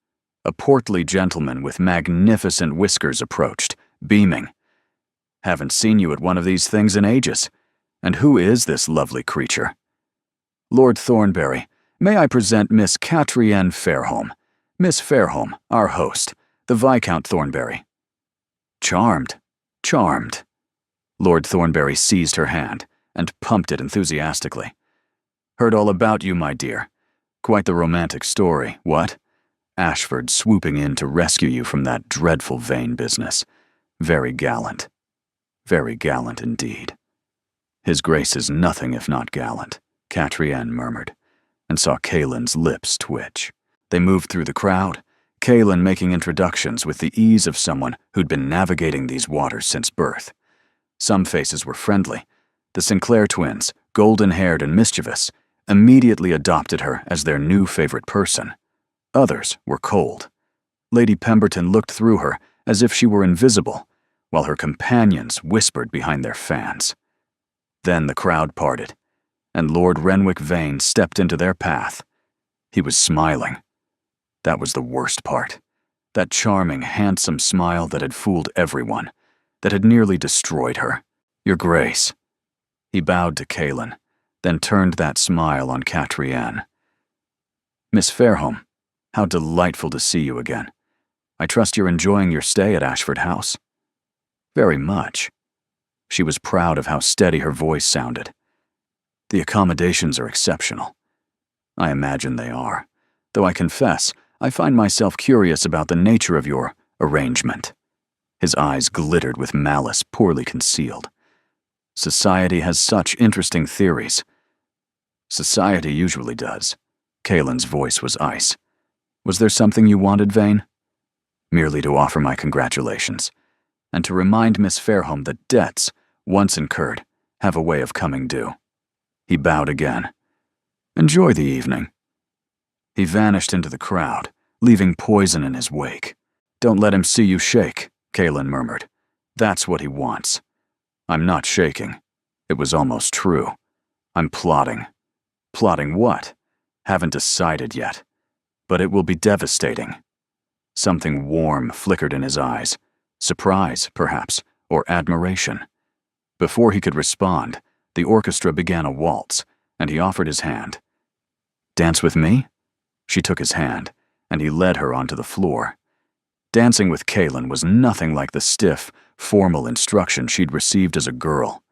a portly gentleman with magnificent whiskers, approached, beaming. "Haven't seen you at one of these things in ages. And who is this lovely creature?" "Lord Thornbury, may I present Miss Catrienne Fairholme. Miss Fairholme, our host, the Viscount Thornbury." "Charmed, charmed." Lord Thornbury seized her hand and pumped it enthusiastically. "Heard all about you, my dear. Quite the romantic story, what? Ashford swooping in to rescue you from that dreadful Vane business. Very gallant. Very gallant indeed." "His Grace is nothing if not gallant," Catrienne murmured, and saw Caelan's lips twitch. They moved through the crowd, Caelan making introductions with the ease of someone who'd been navigating these waters since birth. Some faces were friendly. The Sinclair twins, golden-haired and mischievous, immediately adopted her as their new favorite person. Others were cold. Lady Pemberton looked through her as if she were invisible, while her companions whispered behind their fans. Then the crowd parted, and Lord Renwick Vane stepped into their path. He was smiling. That was the worst part. That charming, handsome smile that had fooled everyone, that had nearly destroyed her. "Your Grace." He bowed to Caelan, then turned that smile on Catrienne. "Miss Fairholme, How delightful to see you again. I trust you're enjoying your stay at Ashford House." "Very much." She was proud of how steady her voice sounded. "The accommodations are exceptional." "I imagine they are, though I confess I find myself curious about the nature of your arrangement." His eyes glittered with malice poorly concealed. "Society has such interesting theories." "Society usually does." Kaelin's voice was ice. "Was there something you wanted, Vane?" "Merely to offer my congratulations, and to remind Miss Fairholme that debts, once incurred, have a way of coming due." He bowed again. "Enjoy the evening." He vanished into the crowd, leaving poison in his wake. "Don't let him see you shake," Kaelin murmured. "That's what he wants." "I'm not shaking." It was almost true. "I'm plotting." "Plotting what?" "Haven't decided yet. But it will be devastating." Something warm flickered in his eyes. Surprise, perhaps, or admiration. Before he could respond, the orchestra began a waltz, and he offered his hand. "Dance with me?" She took his hand, and he led her onto the floor. Dancing with Kaelin was nothing like the stiff, formal instruction she'd received as a girl.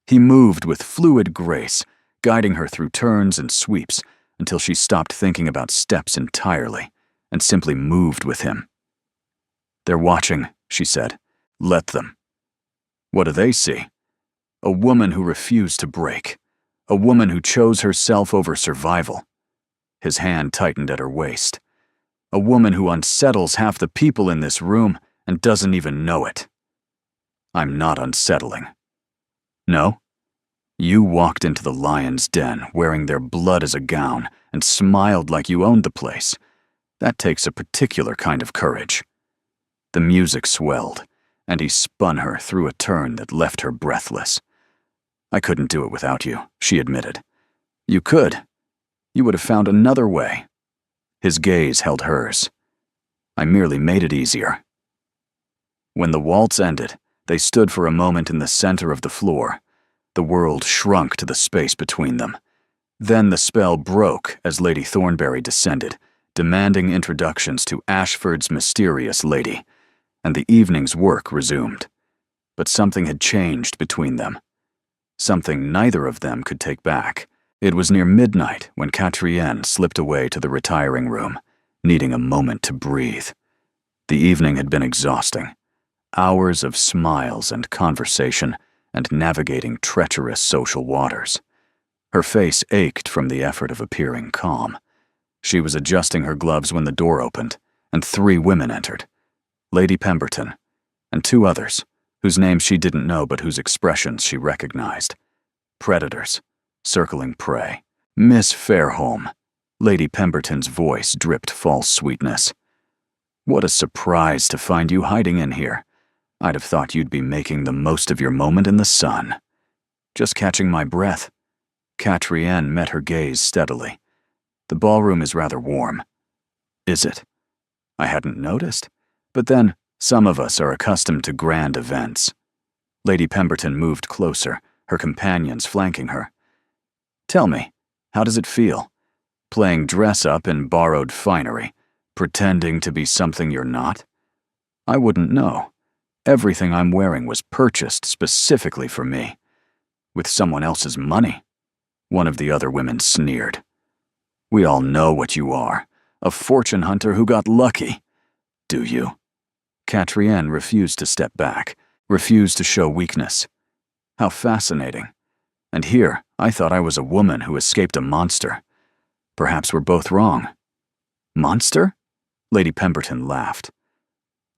He moved with fluid grace, guiding her through turns and sweeps until she stopped thinking about steps entirely and simply moved with him. "They're watching," she said. "Let them." "What do they see?" "A woman who refused to break. A woman who chose herself over survival." His hand tightened at her waist. "A woman who unsettles half the people in this room and doesn't even know it." "I'm not unsettling." "No?" "You walked into the lion's den wearing their blood as a gown and smiled like you owned the place. That takes a particular kind of courage." The music swelled, and he spun her through a turn that left her breathless. "I couldn't do it without you," she admitted. "You could. You would have found another way." His gaze held hers. "I merely made it easier." When the waltz ended, they stood for a moment in the center of the floor. The world shrunk to the space between them. Then the spell broke as Lady Thornberry descended, demanding introductions to Ashford's mysterious lady, and the evening's work resumed. But something had changed between them. Something neither of them could take back. It was near midnight when Catrienne slipped away to the retiring room, needing a moment to breathe. The evening had been exhausting. Hours of smiles and conversation and navigating treacherous social waters. Her face ached from the effort of appearing calm. She was adjusting her gloves when the door opened, and 3 women entered. Lady Pemberton, and 2 others, whose names she didn't know but whose expressions she recognized. Predators, circling prey. "Miss Fairholme." Lady Pemberton's voice dripped false sweetness. "What a surprise to find you hiding in here. I'd have thought you'd be making the most of your moment in the sun." "Just catching my breath." Catrienne met her gaze steadily. "The ballroom is rather warm." "Is it?" "I hadn't noticed. But then, some of us are accustomed to grand events." Lady Pemberton moved closer, her companions flanking her. "Tell me, how does it feel? Playing dress-up in borrowed finery, pretending to be something you're not?" "I wouldn't know. Everything I'm wearing was purchased specifically for me. With someone else's money." One of the other women sneered. "We all know what you are, a fortune hunter who got lucky." "Do you?" Catrienne refused to step back, refused to show weakness. "How fascinating. And here, I thought I was a woman who escaped a monster. Perhaps we're both wrong." "Monster?" Lady Pemberton laughed.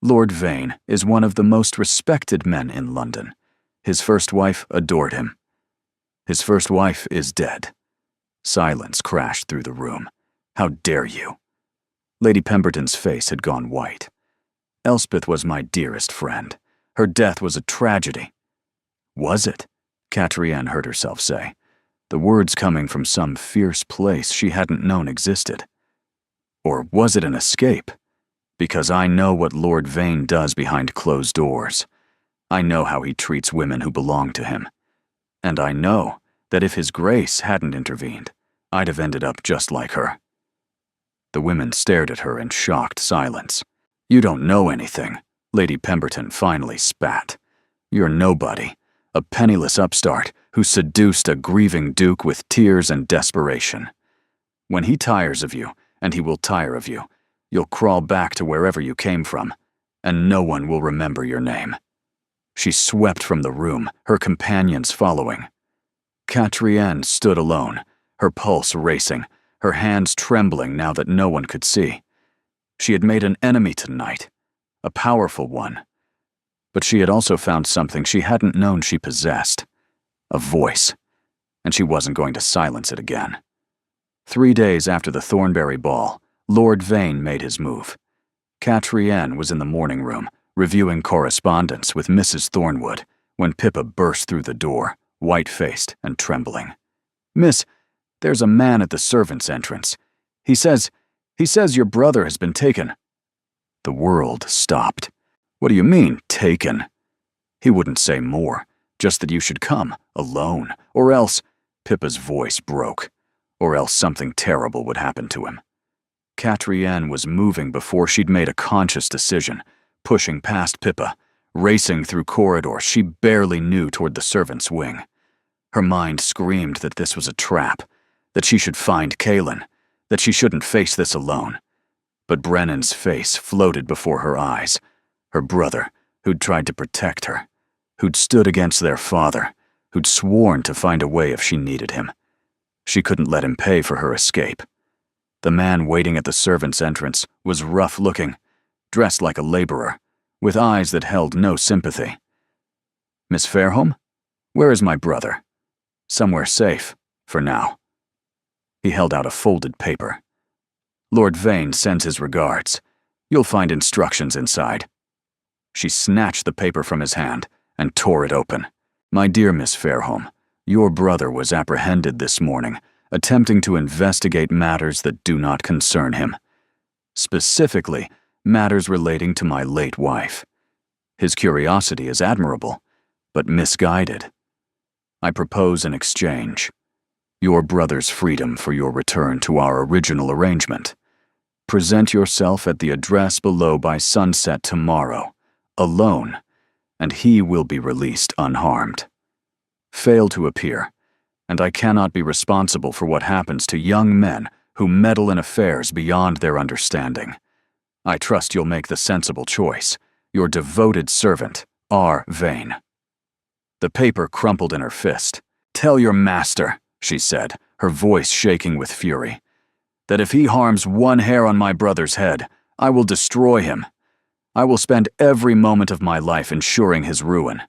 "Lord Vane is one of the most respected men in London. His first wife adored him. His first wife is dead." Silence crashed through the room. "How dare you?" Lady Pemberton's face had gone white. "Elspeth was my dearest friend. Her death was a tragedy." "Was it?" Catrienne heard herself say, the words coming from some fierce place she hadn't known existed. "Or was it an escape? Because I know what Lord Vane does behind closed doors. I know how he treats women who belong to him. And I know that if His Grace hadn't intervened, I'd have ended up just like her." The women stared at her in shocked silence. "You don't know anything," Lady Pemberton finally spat. "You're nobody, a penniless upstart who seduced a grieving duke with tears and desperation. When he tires of you, and he will tire of you, you'll crawl back to wherever you came from, and no one will remember your name." She swept from the room, her companions following. Catrienne stood alone, her pulse racing, her hands trembling now that no one could see. She had made an enemy tonight, a powerful one. But she had also found something she hadn't known she possessed, a voice, and she wasn't going to silence it again. 3 days after the Thornbury ball, Lord Vane made his move. Catrienne was in the morning room, reviewing correspondence with Mrs. Thornwood, when Pippa burst through the door, white-faced and trembling. "Miss, there's a man at the servants' entrance. He says your brother has been taken." The world stopped. "What do you mean, taken?" He wouldn't say more, just that you should come, alone, or else— Pippa's voice broke. Or else something terrible would happen to him. Catrienne was moving before she'd made a conscious decision, pushing past Pippa, racing through corridors she barely knew toward the servants' wing. Her mind screamed that this was a trap, that she should find Kaelin, that she shouldn't face this alone. But Brennan's face floated before her eyes, her brother, who'd tried to protect her, who'd stood against their father, who'd sworn to find a way if she needed him. She couldn't let him pay for her escape. The man waiting at the servants' entrance was rough-looking, dressed like a laborer, with eyes that held no sympathy. "Miss Fairholme? Where is my brother?" "Somewhere safe, for now." He held out a folded paper. "Lord Vane sends his regards. You'll find instructions inside." She snatched the paper from his hand and tore it open. "My dear Miss Fairholme, your brother was apprehended this morning, attempting to investigate matters that do not concern him. Specifically, matters relating to my late wife. His curiosity is admirable, but misguided. I propose an exchange. Your brother's freedom for your return to our original arrangement. Present yourself at the address below by sunset tomorrow, alone, and he will be released unharmed. Fail to appear, and I cannot be responsible for what happens to young men who meddle in affairs beyond their understanding. I trust you'll make the sensible choice. Your devoted servant, R. Vane." The paper crumpled in her fist. "Tell your master," she said, her voice shaking with fury, "that if he harms one hair on my brother's head, I will destroy him. I will spend every moment of my life ensuring his ruin.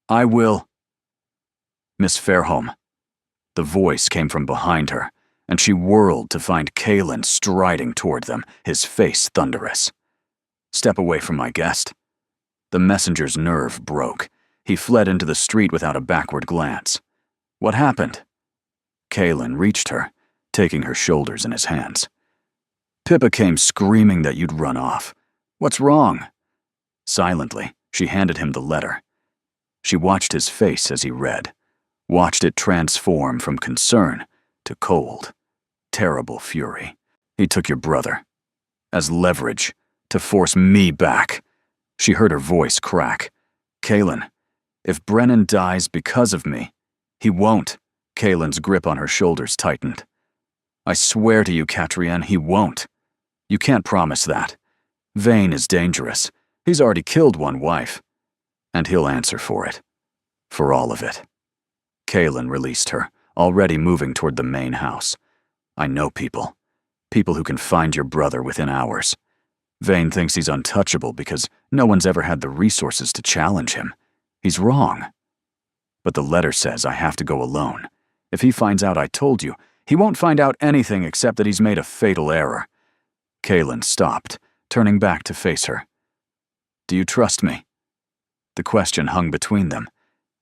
I will—" "Miss Fairholme." The voice came from behind her, and she whirled to find Kaelin striding toward them, his face thunderous. "Step away from my guest." The messenger's nerve broke. He fled into the street without a backward glance. "What happened?" Kaelin reached her, taking her shoulders in his hands. "Pippa came screaming that you'd run off. What's wrong?" Silently, she handed him the letter. She watched his face as he read, watched it transform from concern to cold, terrible fury. "He took your brother as leverage to force me back." She heard her voice crack. "Kaelin, if Brennan dies because of me—" "He won't." Kaelin's grip on her shoulders tightened. "I swear to you, Catrienne, he won't. You can't promise that. Vane is dangerous. He's already killed one wife. And he'll answer for it. For all of it." Kaelin released her, already moving toward the main house. "I know people. People who can find your brother within hours. Vane thinks he's untouchable because no one's ever had the resources to challenge him. He's wrong. But the letter says I have to go alone. If he finds out I told you, he won't find out anything except that he's made a fatal error." Kaelin stopped, turning back to face her. "Do you trust me?" The question hung between them.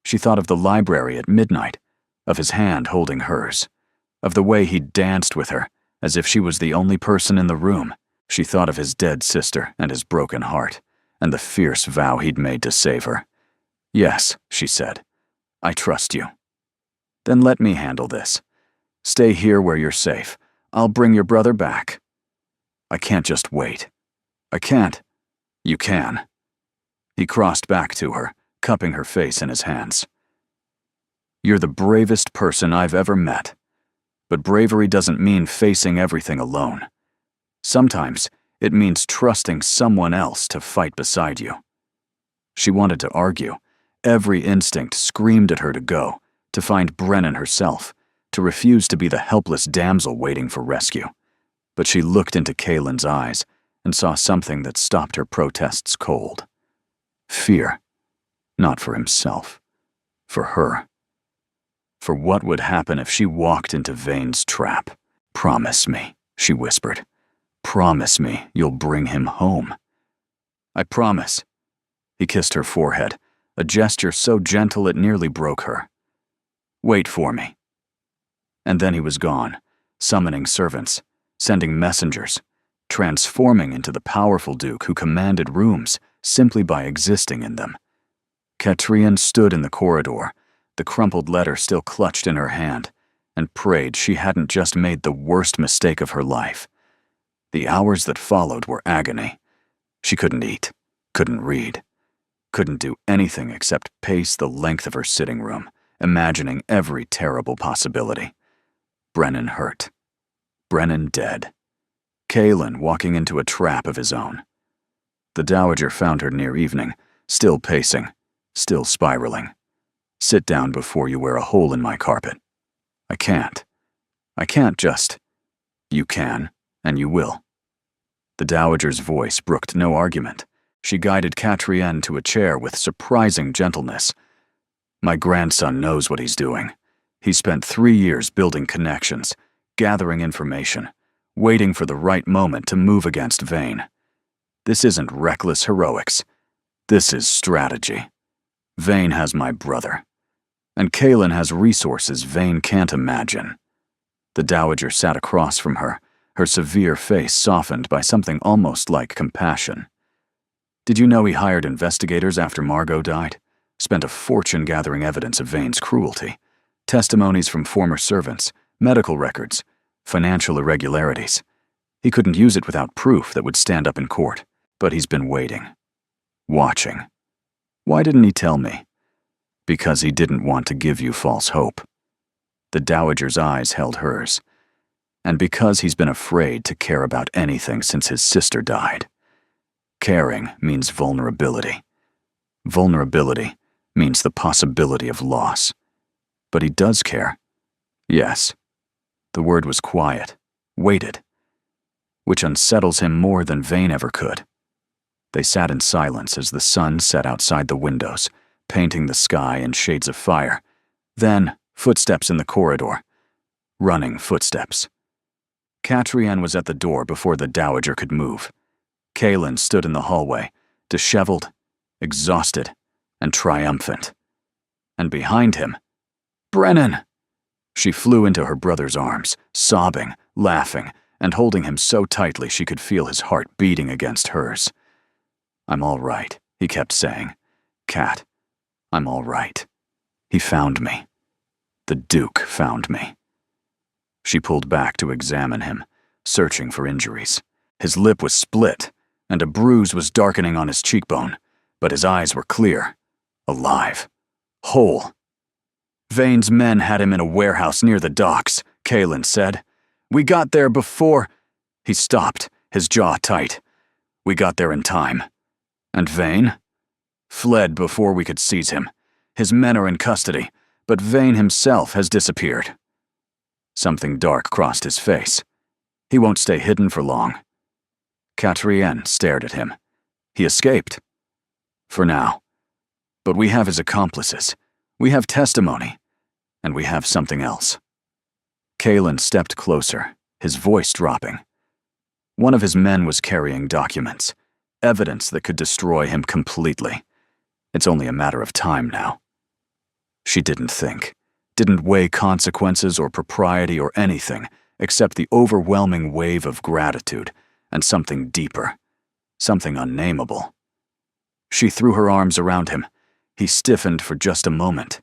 She thought of the library at midnight, of his hand holding hers, of the way he'd danced with her, as if she was the only person in the room. She thought of his dead sister and his broken heart, and the fierce vow he'd made to save her. "Yes," she said, "I trust you." "Then let me handle this. Stay here where you're safe. I'll bring your brother back." I can't just wait. I can't. You can. He crossed back to her, cupping her face in his hands. You're the bravest person I've ever met. But bravery doesn't mean facing everything alone. Sometimes it means trusting someone else to fight beside you. She wanted to argue. Every instinct screamed at her to go, to find Brennan herself, to refuse to be the helpless damsel waiting for rescue. But she looked into Kaylin's eyes and saw something that stopped her protests cold. Fear. Not for himself. For her. For what would happen if she walked into Vane's trap. Promise me, she whispered. Promise me you'll bring him home. I promise. He kissed her forehead, a gesture so gentle it nearly broke her. Wait for me. And then he was gone, summoning servants, sending messengers, transforming into the powerful Duke who commanded rooms simply by existing in them. Katrine stood in the corridor, the crumpled letter still clutched in her hand, and prayed she hadn't just made the worst mistake of her life. The hours that followed were agony. She couldn't eat, couldn't read, couldn't do anything except pace the length of her sitting room, imagining every terrible possibility. Brennan hurt. Brennan dead. Kaylin walking into a trap of his own. The Dowager found her near evening, still pacing, still spiraling. Sit down before you wear a hole in my carpet. I can't. I can't just. You can, and you will. The Dowager's voice brooked no argument. She guided Katrien to a chair with surprising gentleness. My grandson knows what he's doing. He spent 3 years building connections, gathering information, waiting for the right moment to move against Vane. This isn't reckless heroics. This is strategy. Vane has my brother. And Kaylin has resources Vane can't imagine. The Dowager sat across from her, her severe face softened by something almost like compassion. Did you know he hired investigators after Margot died? Spent a fortune gathering evidence of Vane's cruelty. Testimonies from former servants, medical records, financial irregularities. He couldn't use it without proof that would stand up in court, but he's been waiting. Watching. Why didn't he tell me? Because he didn't want to give you false hope. The Dowager's eyes held hers. And because he's been afraid to care about anything since his sister died. Caring means vulnerability. Vulnerability means the possibility of loss. But he does care. Yes. The word was quiet, weighted, which unsettles him more than Vane ever could. They sat in silence as the sun set outside the windows, painting the sky in shades of fire. Then, footsteps in the corridor. Running footsteps. Katrien was at the door before the Dowager could move. Kaylin stood in the hallway, disheveled, exhausted, and triumphant. And behind him, Brennan! She flew into her brother's arms, sobbing, laughing, and holding him so tightly she could feel his heart beating against hers. I'm all right, he kept saying. Kat, I'm all right. He found me. The Duke found me. She pulled back to examine him, searching for injuries. His lip was split, and a bruise was darkening on his cheekbone, but his eyes were clear, alive, whole. Vane's men had him in a warehouse near the docks, Kaylin said. We got there before... He stopped, his jaw tight. We got there in time. And Vane? Fled before we could seize him. His men are in custody, but Vane himself has disappeared. Something dark crossed his face. He won't stay hidden for long. Katrien stared at him. He escaped. For now. But we have his accomplices. We have testimony. And we have something else. Kaylin stepped closer, his voice dropping. One of his men was carrying documents. Evidence that could destroy him completely. It's only a matter of time now. She didn't think, didn't weigh consequences or propriety or anything, except the overwhelming wave of gratitude and something deeper, something unnameable. She threw her arms around him. He stiffened for just a moment.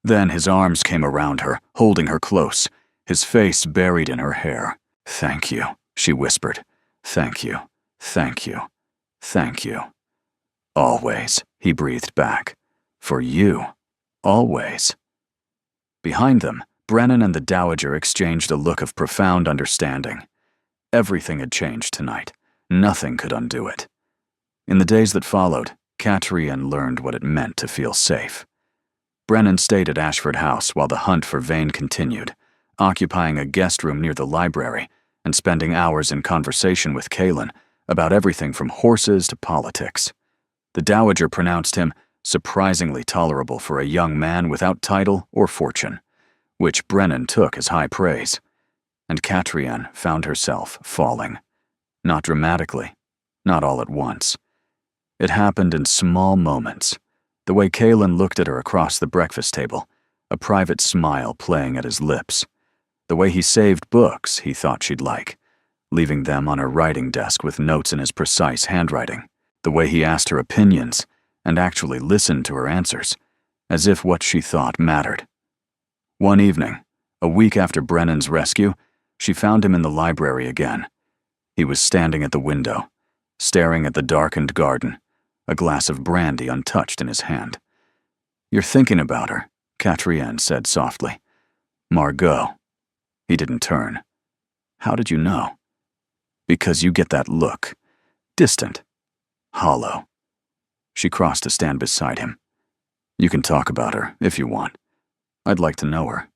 Then his arms came around her, holding her close, his face buried in her hair. Thank you, she whispered. Thank you, thank you, thank you. Always, he breathed back. For you, always. Behind them, Brennan and the Dowager exchanged a look of profound understanding. Everything had changed tonight. Nothing could undo it. In the days that followed, Catrian learned what it meant to feel safe. Brennan stayed at Ashford House while the hunt for Vane continued, occupying a guest room near the library and spending hours in conversation with Kaelin about everything from horses to politics. The Dowager pronounced him surprisingly tolerable for a young man without title or fortune, which Brennan took as high praise. And Catrian found herself falling. Not dramatically, not all at once. It happened in small moments. The way Kaelin looked at her across the breakfast table, a private smile playing at his lips. The way he saved books he thought she'd like, leaving them on her writing desk with notes in his precise handwriting. The way he asked her opinions and actually listened to her answers, as if what she thought mattered. One evening, a week after Brennan's rescue, she found him in the library again. He was standing at the window, staring at the darkened garden, a glass of brandy untouched in his hand. "You're thinking about her," Catrian said softly. "Margot." He didn't turn. "How did you know?" "Because you get that look. Distant. Hollow." She crossed to stand beside him. "You can talk about her, if you want. I'd like to know her."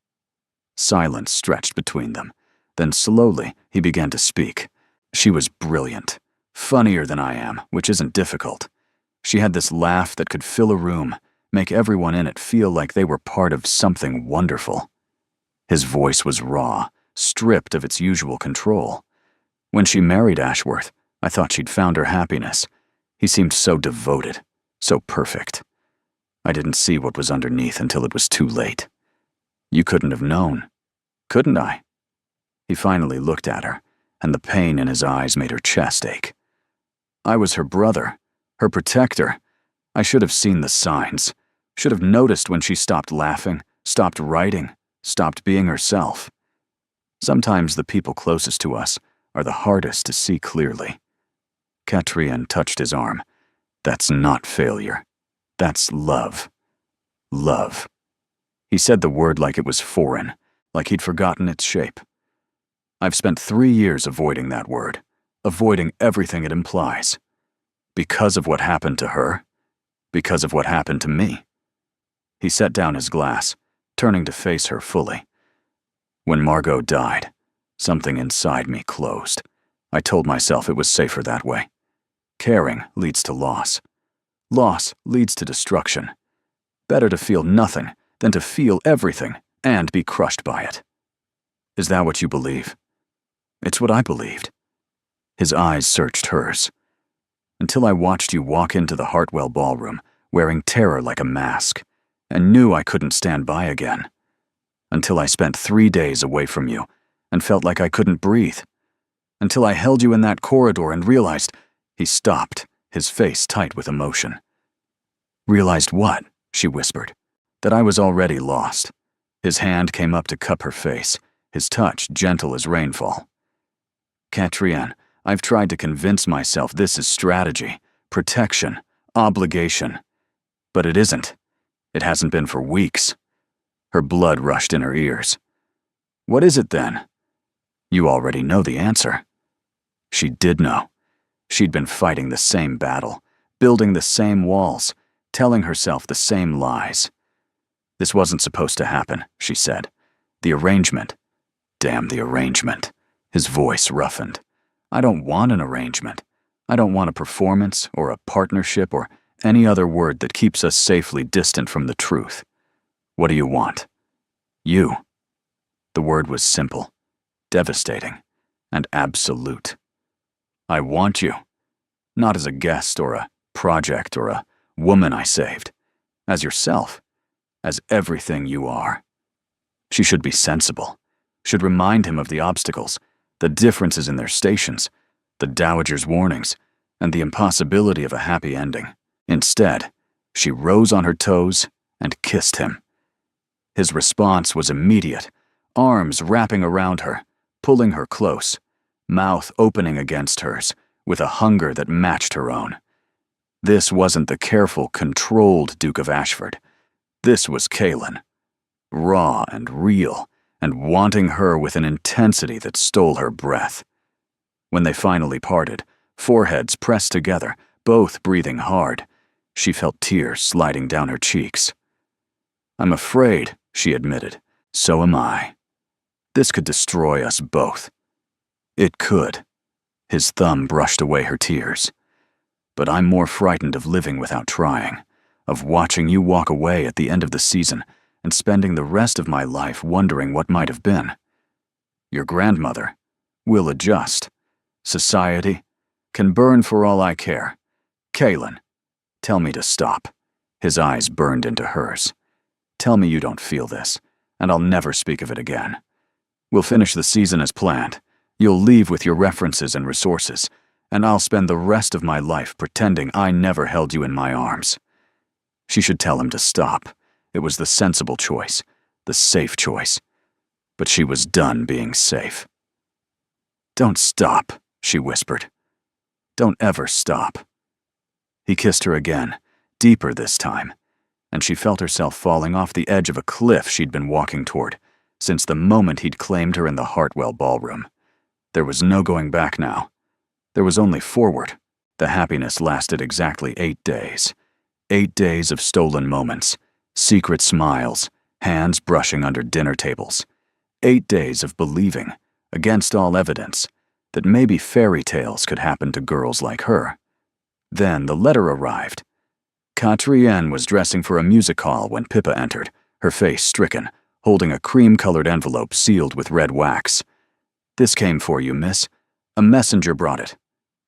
Silence stretched between them. Then slowly, he began to speak. She was brilliant. Funnier than I am, which isn't difficult. She had this laugh that could fill a room, make everyone in it feel like they were part of something wonderful. His voice was raw, stripped of its usual control. When she married Ashworth, I thought she'd found her happiness. He seemed so devoted, so perfect. I didn't see what was underneath until it was too late. You couldn't have known, couldn't I? He finally looked at her, and the pain in his eyes made her chest ache. I was her brother, her protector. I should have seen the signs, should have noticed when she stopped laughing, stopped writing, stopped being herself. Sometimes the people closest to us are the hardest to see clearly. Catrian touched his arm. That's not failure. That's love. Love. He said the word like it was foreign, like he'd forgotten its shape. I've spent 3 years avoiding that word, avoiding everything it implies. Because of what happened to her, because of what happened to me. He set down his glass, turning to face her fully. When Margot died, something inside me closed. I told myself it was safer that way. Caring leads to loss. Loss leads to destruction. Better to feel nothing than to feel everything and be crushed by it. Is that what you believe? It's what I believed. His eyes searched hers. Until I watched you walk into the Hartwell ballroom, wearing terror like a mask, and knew I couldn't stand by again. Until I spent 3 days away from you, and felt like I couldn't breathe. Until I held you in that corridor and realized— He stopped, his face tight with emotion. "Realized what?" she whispered. "That I was already lost." His hand came up to cup her face, his touch gentle as rainfall. "Catrian, I've tried to convince myself this is strategy, protection, obligation. But it isn't. It hasn't been for weeks." Her blood rushed in her ears. "What is it then?" "You already know the answer." She did know. She'd been fighting the same battle, building the same walls, telling herself the same lies. "This wasn't supposed to happen," she said. "The arrangement." "Damn the arrangement." His voice roughened. "I don't want an arrangement. I don't want a performance or a partnership or any other word that keeps us safely distant from the truth. What do you want?" "You." The word was simple, devastating, and absolute. "I want you. Not as a guest or a project or a woman I saved. As yourself. As everything you are." She should be sensible. Should remind him of the obstacles, the differences in their stations, the Dowager's warnings, and the impossibility of a happy ending. Instead, she rose on her toes and kissed him. His response was immediate, arms wrapping around her, pulling her close, mouth opening against hers, with a hunger that matched her own. This wasn't the careful, controlled Duke of Ashford. This was Kaelin, raw and real, and wanting her with an intensity that stole her breath. When they finally parted, foreheads pressed together, both breathing hard, she felt tears sliding down her cheeks. "I'm afraid," she admitted. "So am I. This could destroy us both." "It could." His thumb brushed away her tears. "But I'm more frightened of living without trying, of watching you walk away at the end of the season and spending the rest of my life wondering what might have been. Your grandmother will adjust. Society can burn for all I care. Kaelin, tell me to stop." His eyes burned into hers. "Tell me you don't feel this, and I'll never speak of it again. We'll finish the season as planned. You'll leave with your references and resources, and I'll spend the rest of my life pretending I never held you in my arms." She should tell him to stop. It was the sensible choice, the safe choice. But she was done being safe. "Don't stop," she whispered. "Don't ever stop." He kissed her again, deeper this time, and she felt herself falling off the edge of a cliff she'd been walking toward since the moment he'd claimed her in the Hartwell ballroom. There was no going back now. There was only forward. The happiness lasted exactly 8 days. 8 days of stolen moments, secret smiles, hands brushing under dinner tables. 8 days of believing, against all evidence, that maybe fairy tales could happen to girls like her. Then the letter arrived. Katrienne was dressing for a music hall when Pippa entered, her face stricken, holding a cream-colored envelope sealed with red wax. "This came for you, miss. A messenger brought it.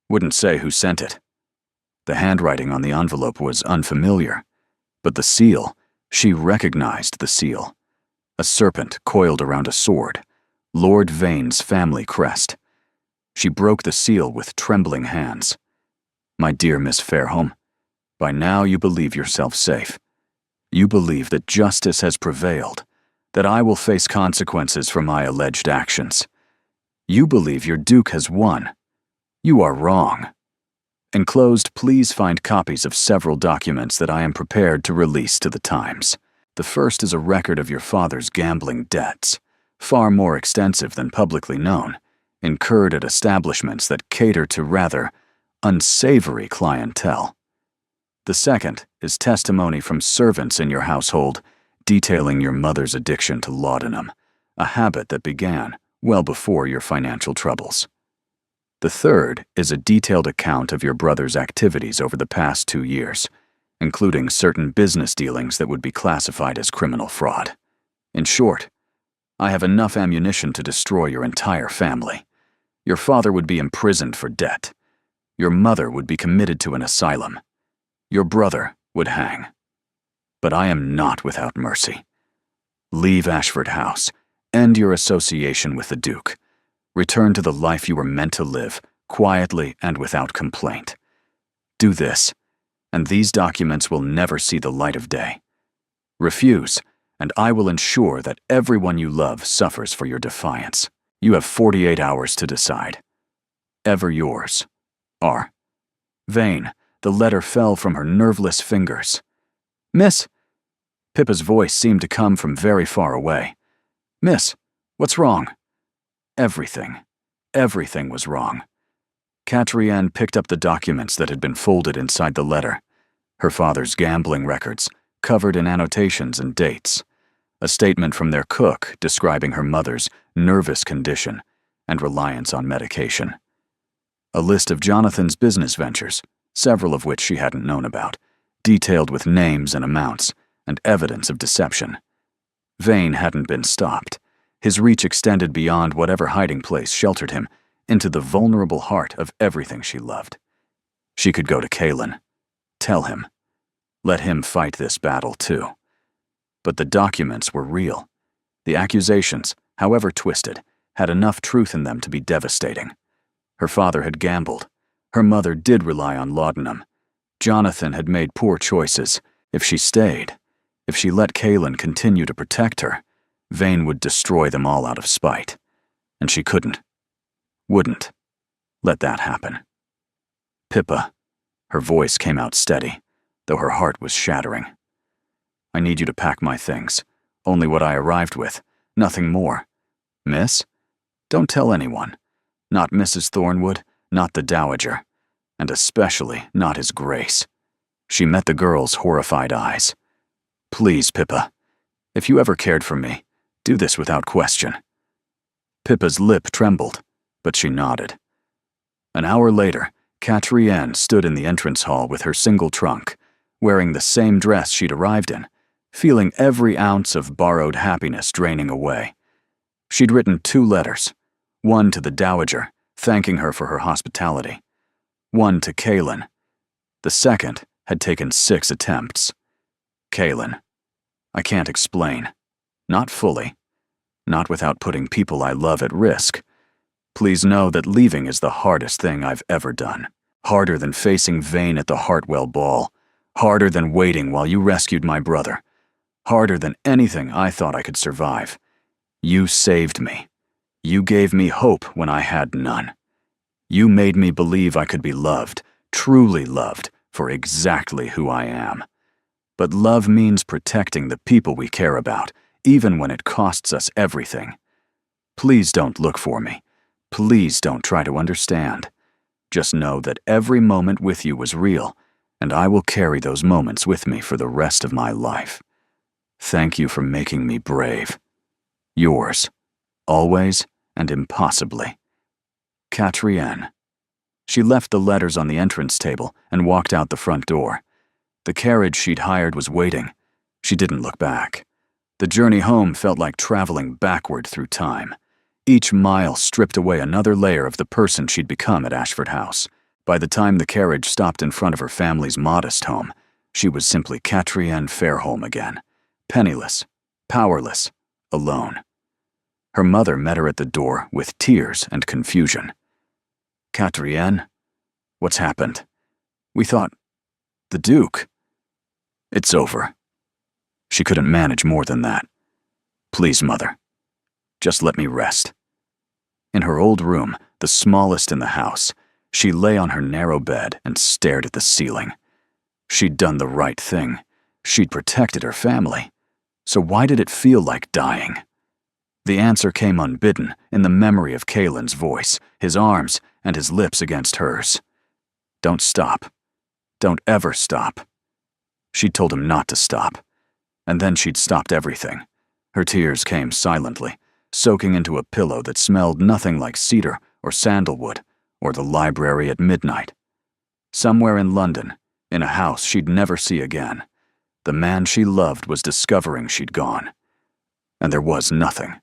Wouldn't say who sent it." The handwriting on the envelope was unfamiliar, but the seal, she recognized the seal. A serpent coiled around a sword, Lord Vane's family crest. She broke the seal with trembling hands. "My dear Miss Fairholme, by now you believe yourself safe. You believe that justice has prevailed, that I will face consequences for my alleged actions. You believe your Duke has won. You are wrong. Enclosed, please find copies of several documents that I am prepared to release to the Times. The first is a record of your father's gambling debts, far more extensive than publicly known, incurred at establishments that cater to rather unsavory clientele. The second is testimony from servants in your household detailing your mother's addiction to laudanum, a habit that began well before your financial troubles. The third is a detailed account of your brother's activities over the past 2 years, including certain business dealings that would be classified as criminal fraud. In short, I have enough ammunition to destroy your entire family. Your father would be imprisoned for debt. Your mother would be committed to an asylum. Your brother would hang. But I am not without mercy. Leave Ashford House. End your association with the Duke. Return to the life you were meant to live, quietly and without complaint. Do this, and these documents will never see the light of day. Refuse, and I will ensure that everyone you love suffers for your defiance. You have 48 hours to decide. Ever yours, R. Vane. The letter fell from her nerveless fingers. "Miss!" Pippa's voice seemed to come from very far away. "Miss, what's wrong?" Everything was wrong. Katrienne picked up the documents that had been folded inside the letter. Her father's gambling records, covered in annotations and dates. A statement from their cook describing her mother's nervous condition and reliance on medication. A list of Jonathan's business ventures, several of which she hadn't known about, detailed with names and amounts, and evidence of deception. Vane hadn't been stopped. His reach extended beyond whatever hiding place sheltered him, into the vulnerable heart of everything she loved. She could go to Kaelin. Tell him. Let him fight this battle too. But the documents were real. The accusations, however twisted, had enough truth in them to be devastating. Her father had gambled. Her mother did rely on laudanum. Jonathan had made poor choices. If she stayed, if she let Kaelin continue to protect her, Vane would destroy them all out of spite. And she couldn't. Wouldn't let that happen. Pippa, her voice came out steady, though her heart was shattering. I need you to pack my things. Only what I arrived with, nothing more. Miss? Don't tell anyone. Not Mrs. Thornwood, not the Dowager, and especially not His Grace. She met the girl's horrified eyes. Please, Pippa. If you ever cared for me, do this without question. Pippa's lip trembled, but she nodded. An hour later, Catrienne stood in the entrance hall with her single trunk, wearing the same dress she'd arrived in, feeling every ounce of borrowed happiness draining away. She'd written 2 letters, one to the Dowager, thanking her for her hospitality, one to Kaylin. The second had taken 6 attempts. Kaylin, I can't explain. Not fully. Not without putting people I love at risk. Please know that leaving is the hardest thing I've ever done. Harder than facing Vane at the Hartwell ball. Harder than waiting while you rescued my brother. Harder than anything I thought I could survive. You saved me. You gave me hope when I had none. You made me believe I could be loved, truly loved, for exactly who I am. But love means protecting the people we care about, even when it costs us everything. Please don't look for me. Please don't try to understand. Just know that every moment with you was real, and I will carry those moments with me for the rest of my life. Thank you for making me brave. Yours, always and impossibly, Catrienne. She left the letters on the entrance table and walked out the front door. The carriage she'd hired was waiting. She didn't look back. The journey home felt like traveling backward through time. Each mile stripped away another layer of the person she'd become at Ashford House. By the time the carriage stopped in front of her family's modest home, she was simply Catrienne Fairholme again, penniless, powerless, alone. Her mother met her at the door with tears and confusion. Catrienne, what's happened? We thought, the Duke. It's over. She couldn't manage more than that. Please, Mother, just let me rest. In her old room, the smallest in the house, she lay on her narrow bed and stared at the ceiling. She'd done the right thing. She'd protected her family. So why did it feel like dying? The answer came unbidden in the memory of Kaylin's voice, his arms, and his lips against hers. Don't stop. Don't ever stop. She'd told him not to stop. And then she'd stopped everything. Her tears came silently, soaking into a pillow that smelled nothing like cedar or sandalwood or the library at midnight. Somewhere in London, in a house she'd never see again, the man she loved was discovering she'd gone. And there was nothing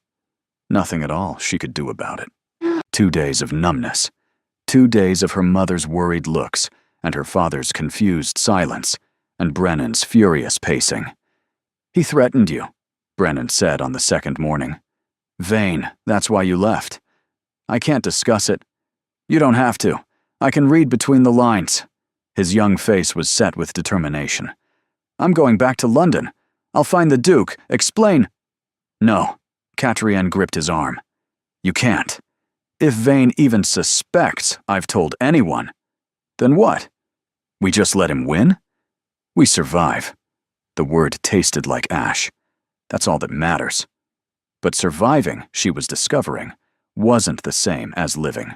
at all she could do about it. 2 days of numbness. 2 days of her mother's worried looks and her father's confused silence and Brennan's furious pacing. He threatened you, Brennan said on the second morning. Vane, that's why you left. I can't discuss it. You don't have to. I can read between the lines. His young face was set with determination. I'm going back to London. I'll find the Duke, explain. No, Catrienne gripped his arm. You can't. If Vane even suspects I've told anyone, then what? We just let him win? We survive. The word tasted like ash. That's all that matters. But surviving, she was discovering, wasn't the same as living.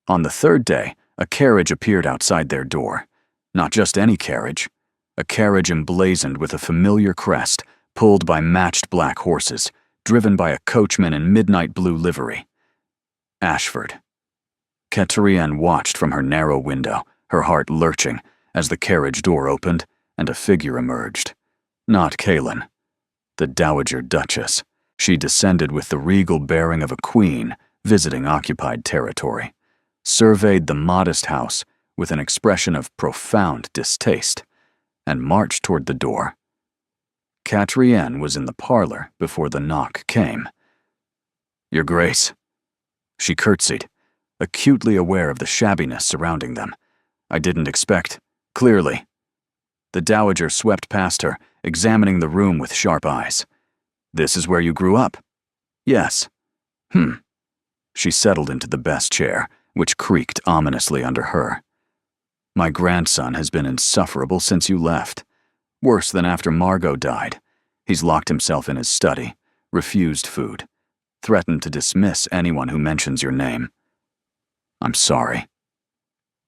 On the 3rd day, a carriage appeared outside their door. Not just any carriage. A carriage emblazoned with a familiar crest, pulled by matched black horses, driven by a coachman in midnight blue livery. Ashford. Catrienne watched from her narrow window, her heart lurching, as the carriage door opened and a figure emerged. Not Kaylin. The Dowager Duchess. She descended with the regal bearing of a queen visiting occupied territory, surveyed the modest house with an expression of profound distaste, and marched toward the door. Catrienne was in the parlor before the knock came. Your Grace. She curtsied, acutely aware of the shabbiness surrounding them. I didn't expect, clearly. The Dowager swept past her, examining the room with sharp eyes. This is where you grew up? Yes. She settled into the best chair, which creaked ominously under her. My grandson has been insufferable since you left. Worse than after Margot died. He's locked himself in his study, refused food, threatened to dismiss anyone who mentions your name. I'm sorry.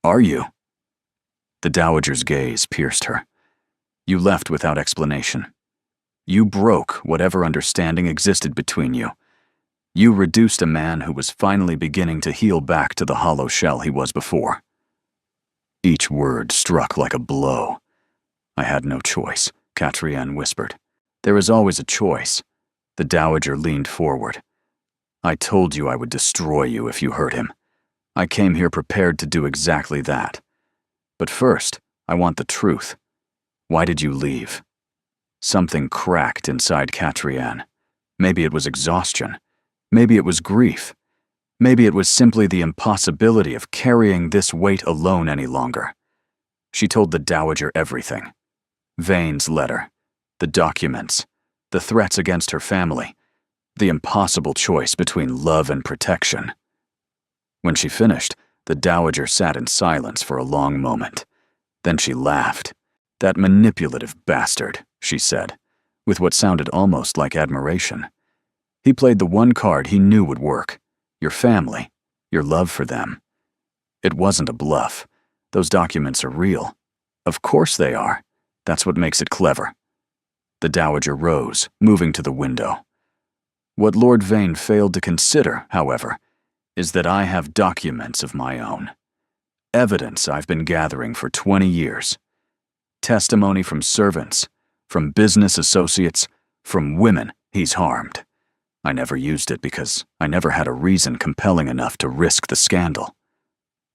Are you? The Dowager's gaze pierced her. You left without explanation. You broke whatever understanding existed between you. You reduced a man who was finally beginning to heal back to the hollow shell he was before. Each word struck like a blow. I had no choice, Catrienne whispered. There is always a choice. The Dowager leaned forward. I told you I would destroy you if you hurt him. I came here prepared to do exactly that. But first, I want the truth. Why did you leave? Something cracked inside Catrienne. Maybe it was exhaustion. Maybe it was grief. Maybe it was simply the impossibility of carrying this weight alone any longer. She told the Dowager everything. Vane's letter, the documents, the threats against her family, the impossible choice between love and protection. When she finished, the Dowager sat in silence for a long moment. Then she laughed. That manipulative bastard, she said, with what sounded almost like admiration. He played the one card he knew would work. Your family, your love for them. It wasn't a bluff. Those documents are real. Of course they are. That's what makes it clever. The Dowager rose, moving to the window. What Lord Vane failed to consider, however, is that I have documents of my own. Evidence I've been gathering for 20 years. Testimony from servants, from business associates, from women he's harmed. I never used it because I never had a reason compelling enough to risk the scandal.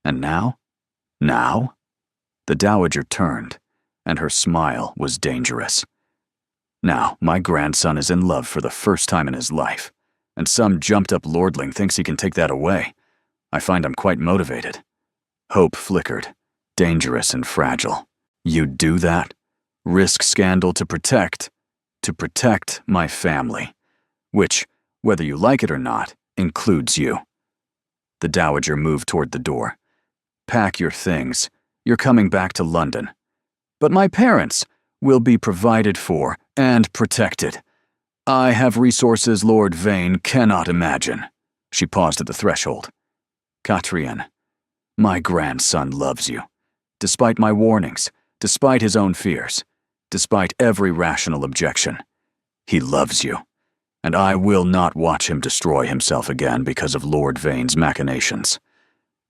And now? Now? The Dowager turned, and her smile was dangerous. Now, my grandson is in love for the first time in his life, and some jumped-up lordling thinks he can take that away. I find I'm quite motivated. Hope flickered, dangerous and fragile. You'd do that? Risk scandal to protect my family, which, whether you like it or not, includes you. The Dowager moved toward the door. Pack your things. You're coming back to London. But my parents will be provided for and protected. I have resources Lord Vane cannot imagine. She paused at the threshold. Catrienne, my grandson loves you. Despite my warnings, despite his own fears, despite every rational objection. He loves you. And I will not watch him destroy himself again because of Lord Vane's machinations.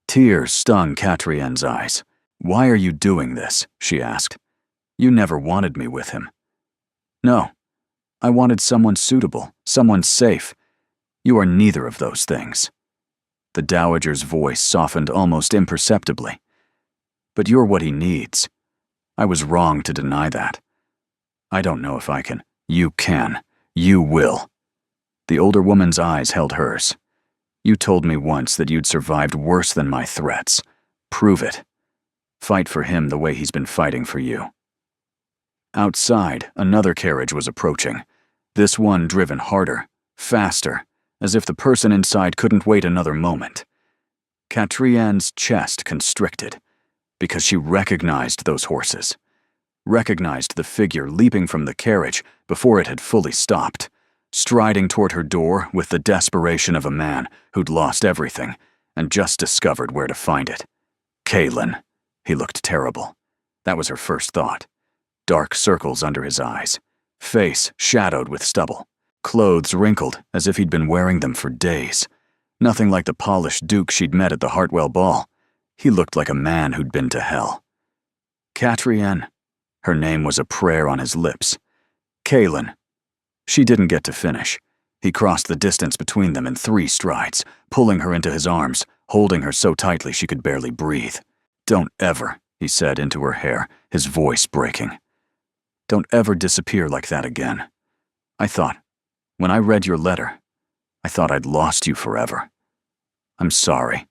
Tears stung Catrienne's eyes. Why are you doing this? She asked. You never wanted me with him. No. I wanted someone suitable, someone safe. You are neither of those things. The Dowager's voice softened almost imperceptibly. But you're what he needs. I was wrong to deny that. I don't know if I can. You can. You will. The older woman's eyes held hers. You told me once that you'd survived worse than my threats. Prove it. Fight for him the way he's been fighting for you. Outside, another carriage was approaching, this one driven harder, faster, as if the person inside couldn't wait another moment. Catrienne's chest constricted, because she recognized those horses, recognized the figure leaping from the carriage before it had fully stopped, striding toward her door with the desperation of a man who'd lost everything and just discovered where to find it. Cailan. He looked terrible. That was her first thought. Dark circles under his eyes, face shadowed with stubble, clothes wrinkled as if he'd been wearing them for days. Nothing like the polished duke she'd met at the Hartwell ball. He looked like a man who'd been to hell. Catrienne. Her name was a prayer on his lips. Cailan. She didn't get to finish. He crossed the distance between them in 3 strides, pulling her into his arms, holding her so tightly she could barely breathe. Don't ever, he said into her hair, his voice breaking. Don't ever disappear like that again. When I read your letter, I thought I'd lost you forever. I'm sorry.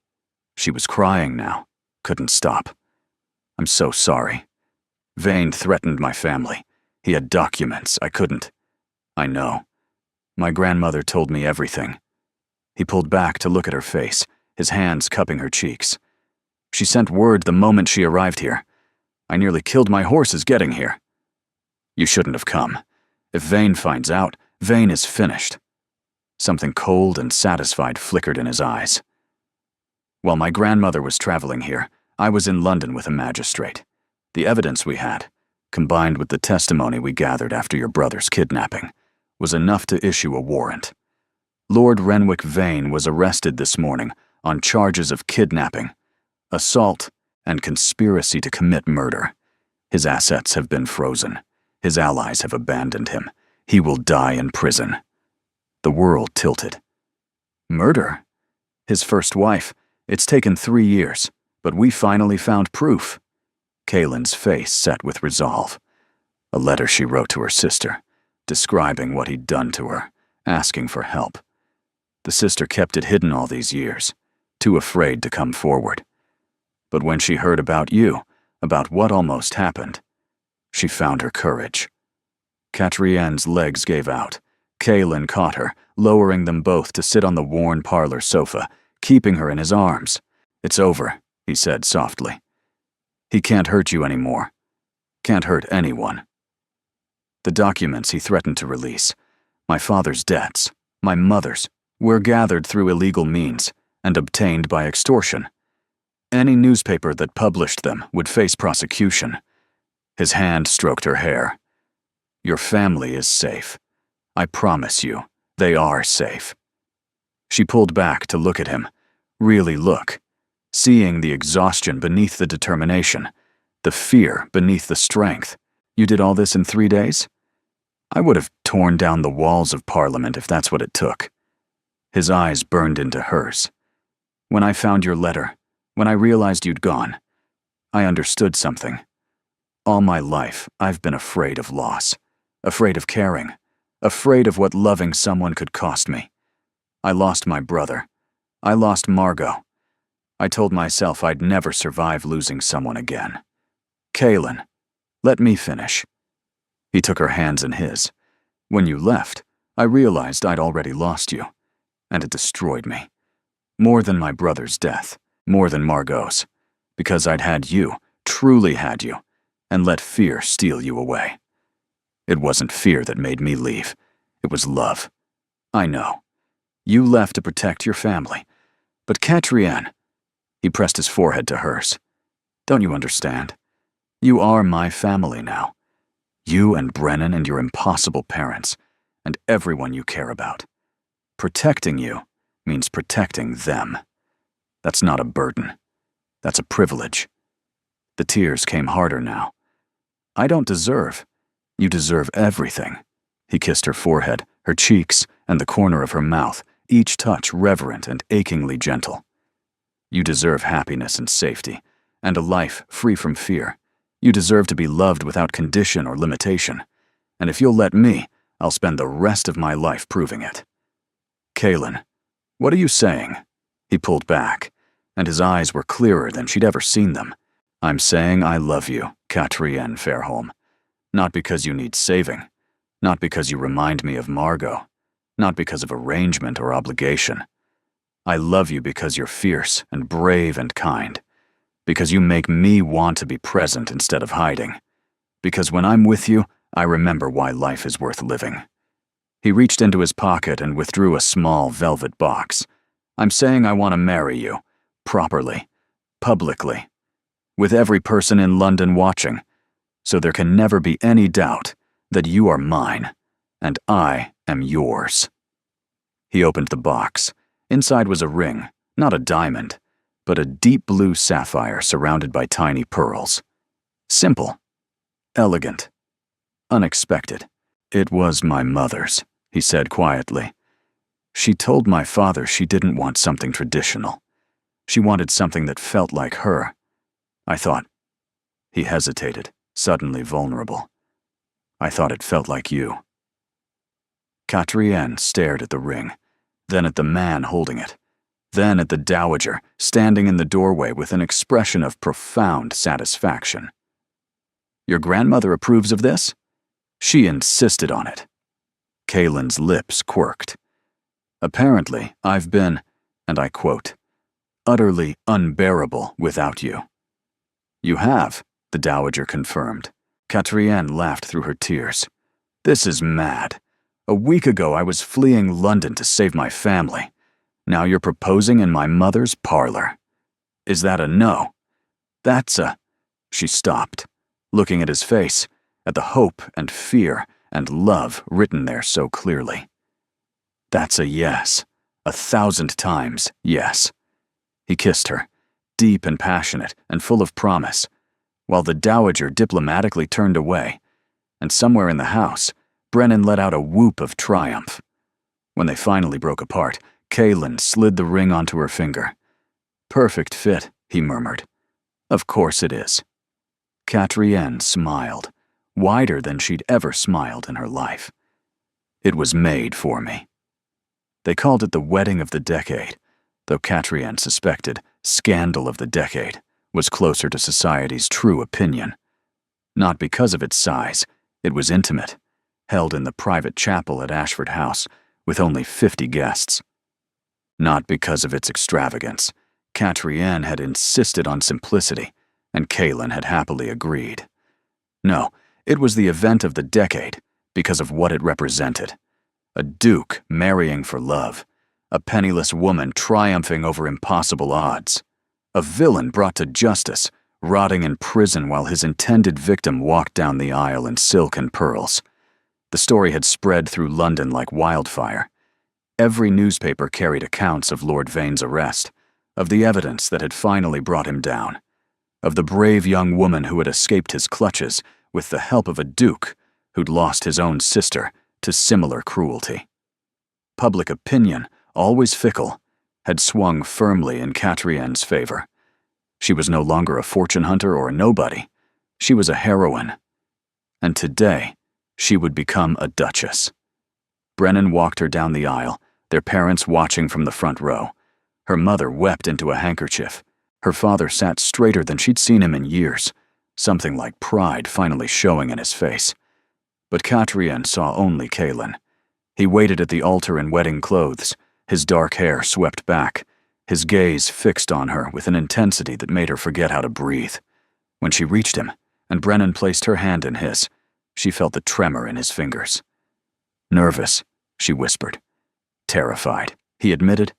She was crying now, couldn't stop. I'm so sorry. Vane threatened my family. He had documents, I couldn't. I know. My grandmother told me everything. He pulled back to look at her face, his hands cupping her cheeks. She sent word the moment she arrived here. I nearly killed my horses getting here. You shouldn't have come. If Vane finds out, Vane is finished. Something cold and satisfied flickered in his eyes. While my grandmother was traveling here, I was in London with a magistrate. The evidence we had, combined with the testimony we gathered after your brother's kidnapping, was enough to issue a warrant. Lord Renwick Vane was arrested this morning on charges of kidnapping, assault, and conspiracy to commit murder. His assets have been frozen. His allies have abandoned him. He will die in prison. The world tilted. Murder? His first wife. It's taken 3 years, but we finally found proof. Kaylin's face set with resolve. A letter she wrote to her sister, describing what he'd done to her, asking for help. The sister kept it hidden all these years, too afraid to come forward. But when she heard about you, about what almost happened, she found her courage. Catrienne's legs gave out. Kaylin caught her, lowering them both to sit on the worn parlor sofa, keeping her in his arms. It's over, he said softly. He can't hurt you anymore. Can't hurt anyone. The documents he threatened to release, my father's debts, my mother's, were gathered through illegal means and obtained by extortion. Any newspaper that published them would face prosecution. His hand stroked her hair. Your family is safe. I promise you, they are safe. She pulled back to look at him, really look, seeing the exhaustion beneath the determination, the fear beneath the strength. You did all this in 3 days? I would have torn down the walls of Parliament if that's what it took. His eyes burned into hers. When I found your letter, when I realized you'd gone, I understood something. All my life, I've been afraid of loss, afraid of caring, afraid of what loving someone could cost me. I lost my brother. I lost Margot. I told myself I'd never survive losing someone again. Kaylin, let me finish. He took her hands in his. When you left, I realized I'd already lost you, and it destroyed me. More than my brother's death, more than Margot's, because I'd had you, truly had you, and let fear steal you away. It wasn't fear that made me leave. It was love. I know. You left to protect your family. But Catrienne, he pressed his forehead to hers. Don't you understand? You are my family now. You and Brennan and your impossible parents, and everyone you care about. Protecting you means protecting them. That's not a burden. That's a privilege. The tears came harder now. I don't deserve. You deserve everything. He kissed her forehead, her cheeks, and the corner of her mouth, each touch reverent and achingly gentle. You deserve happiness and safety, and a life free from fear. You deserve to be loved without condition or limitation. And if you'll let me, I'll spend the rest of my life proving it. Kaylin, what are you saying? He pulled back, and his eyes were clearer than she'd ever seen them. I'm saying I love you, Catrienne Fairholm. Not because you need saving. Not because you remind me of Margot. Not because of arrangement or obligation. I love you because you're fierce and brave and kind. Because you make me want to be present instead of hiding. Because when I'm with you, I remember why life is worth living. He reached into his pocket and withdrew a small velvet box. I'm saying I want to marry you, properly, publicly, with every person in London watching, so there can never be any doubt that you are mine, and I am yours. He opened the box. Inside was a ring, not a diamond, but a deep blue sapphire surrounded by tiny pearls. Simple, elegant, unexpected. It was my mother's, he said quietly. She told my father she didn't want something traditional. She wanted something that felt like her. I thought. He hesitated, suddenly vulnerable. I thought it felt like you. Catrienne stared at the ring, then at the man holding it, then at the dowager standing in the doorway with an expression of profound satisfaction. Your grandmother approves of this? She insisted on it. Kaylin's lips quirked. Apparently, I've been, and I quote, utterly unbearable without you. You have, the Dowager confirmed. Catrienne laughed through her tears. This is mad. A week ago I was fleeing London to save my family. Now you're proposing in my mother's parlor. Is that a no? That's a... She stopped, looking at his face, at the hope and fear and love written there so clearly. That's a yes, 1,000 times yes. He kissed her, deep and passionate and full of promise, while the Dowager diplomatically turned away, and somewhere in the house, Brennan let out a whoop of triumph. When they finally broke apart, Kaelin slid the ring onto her finger. Perfect fit, he murmured. Of course it is. Catrienne smiled, wider than she'd ever smiled in her life. It was made for me. They called it the wedding of the decade, though Catrienne suspected scandal of the decade was closer to society's true opinion. Not because of its size, it was intimate, held in the private chapel at Ashford House with only 50 guests. Not because of its extravagance. Catrienne had insisted on simplicity, and Kaelin had happily agreed. No, it was the event of the decade because of what it represented. A duke marrying for love, a penniless woman triumphing over impossible odds, a villain brought to justice, rotting in prison while his intended victim walked down the aisle in silk and pearls. The story had spread through London like wildfire. Every newspaper carried accounts of Lord Vane's arrest, of the evidence that had finally brought him down, of the brave young woman who had escaped his clutches with the help of a duke who'd lost his own sister to similar cruelty. Public opinion, always fickle, had swung firmly in Catrienne's favor. She was no longer a fortune hunter or a nobody. She was a heroine. And today, she would become a duchess. Brennan walked her down the aisle, their parents watching from the front row. Her mother wept into a handkerchief. Her father sat straighter than she'd seen him in years, something like pride finally showing in his face. But Catrienne saw only Kaelin. He waited at the altar in wedding clothes, his dark hair swept back, his gaze fixed on her with an intensity that made her forget how to breathe. When she reached him, and Brennan placed her hand in his, she felt the tremor in his fingers. Nervous, she whispered. Terrified, he admitted.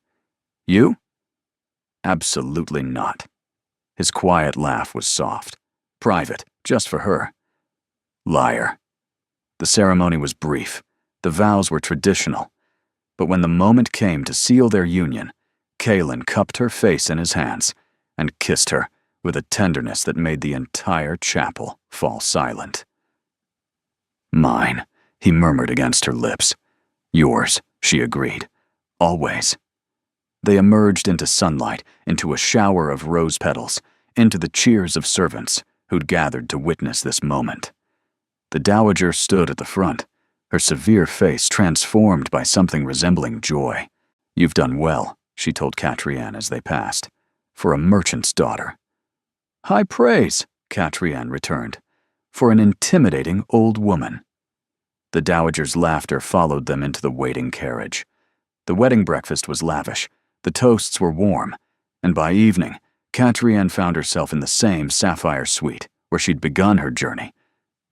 You? Absolutely not. His quiet laugh was soft, private, just for her. Liar. The ceremony was brief, the vows were traditional, but when the moment came to seal their union, Kaelin cupped her face in his hands and kissed her with a tenderness that made the entire chapel fall silent. Mine, he murmured against her lips. Yours, she agreed. Always. They emerged into sunlight, into a shower of rose petals, into the cheers of servants who'd gathered to witness this moment. The Dowager stood at the front, her severe face transformed by something resembling joy. You've done well, she told Catrienne as they passed, for a merchant's daughter. High praise, Catrienne returned, for an intimidating old woman. The Dowager's laughter followed them into the waiting carriage. The wedding breakfast was lavish, the toasts were warm, and by evening, Catrienne found herself in the same sapphire suite where she'd begun her journey.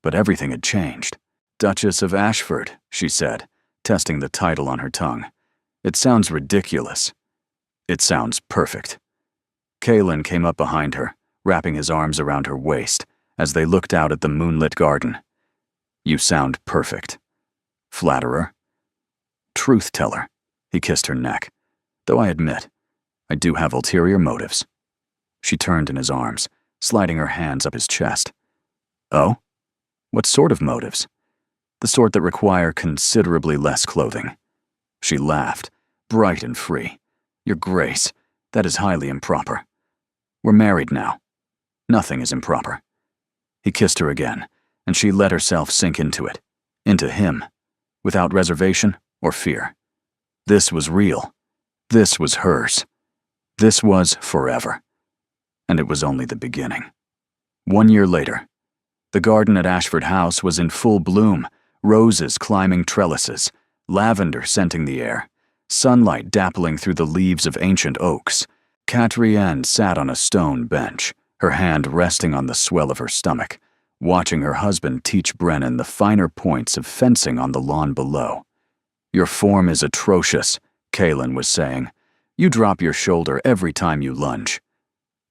But everything had changed. Duchess of Ashford, she said, testing the title on her tongue. It sounds ridiculous. It sounds perfect. Kaelin came up behind her, wrapping his arms around her waist, as they looked out at the moonlit garden. You sound perfect. Flatterer. Truth-teller. He kissed her neck. Though I admit, I do have ulterior motives. She turned in his arms, sliding her hands up his chest. Oh? What sort of motives? The sort that require considerably less clothing. She laughed, bright and free. Your Grace, that is highly improper. We're married now. Nothing is improper. He kissed her again, and she let herself sink into it, into him, without reservation or fear. This was real. This was hers. This was forever. And it was only the beginning. 1 year later, the garden at Ashford House was in full bloom, roses climbing trellises, lavender scenting the air, sunlight dappling through the leaves of ancient oaks. Catrienne sat on a stone bench, her hand resting on the swell of her stomach, watching her husband teach Brennan the finer points of fencing on the lawn below. "Your form is atrocious," Kaelin was saying. "You drop your shoulder every time you lunge."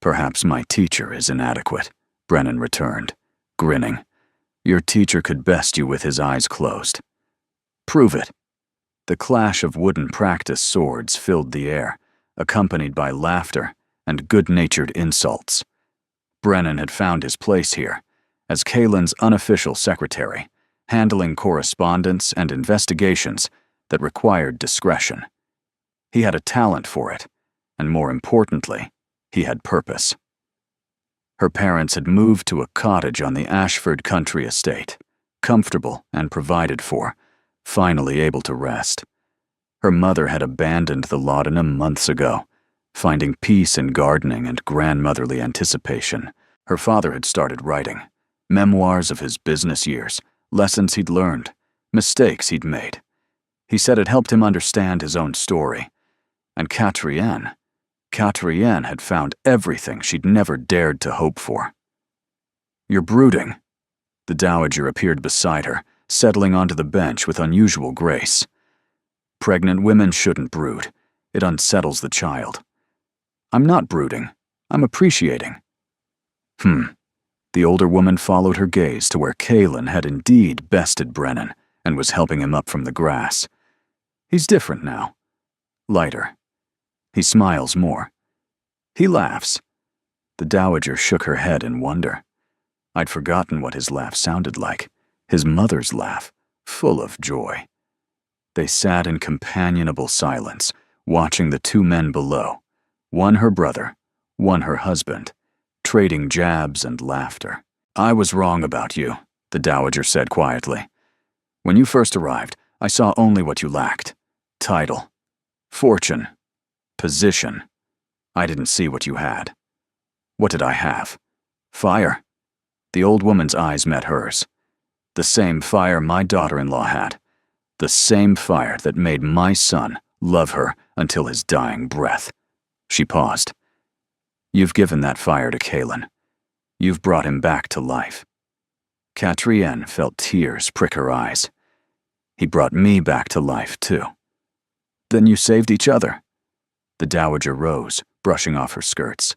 "Perhaps my teacher is inadequate," Brennan returned, grinning. "Your teacher could best you with his eyes closed." "Prove it." The clash of wooden practice swords filled the air, accompanied by laughter and good-natured insults. Brennan had found his place here, as Kaelin's unofficial secretary, handling correspondence and investigations that required discretion. He had a talent for it, and more importantly, he had purpose. Her parents had moved to a cottage on the Ashford country estate, comfortable and provided for, finally able to rest. Her mother had abandoned the laudanum months ago, finding peace in gardening and grandmotherly anticipation. Her father had started writing memoirs of his business years, lessons he'd learned, mistakes he'd made. He said it helped him understand his own story. And Catrienne had found everything she'd never dared to hope for. "You're brooding." The dowager appeared beside her, settling onto the bench with unusual grace. "Pregnant women shouldn't brood. It unsettles the child." "I'm not brooding. I'm appreciating." The older woman followed her gaze to where Kaelin had indeed bested Brennan and was helping him up from the grass. "He's different now. Lighter. He smiles more. He laughs." The dowager shook her head in wonder. I'd forgotten what his laugh sounded like. His mother's laugh, full of joy. They sat in companionable silence, watching the two men below, one her brother, one her husband, trading jabs and laughter. "I was wrong about you," the dowager said quietly. "When you first arrived, I saw only what you lacked. Title, fortune, position. I didn't see what you had." "What did I have?" "Fire." The old woman's eyes met hers. "The same fire my daughter-in-law had. The same fire that made my son love her until his dying breath." She paused. "You've given that fire to Kaelin. You've brought him back to life." Catrienne felt tears prick her eyes. "He brought me back to life, too." "Then you saved each other." The dowager rose, brushing off her skirts.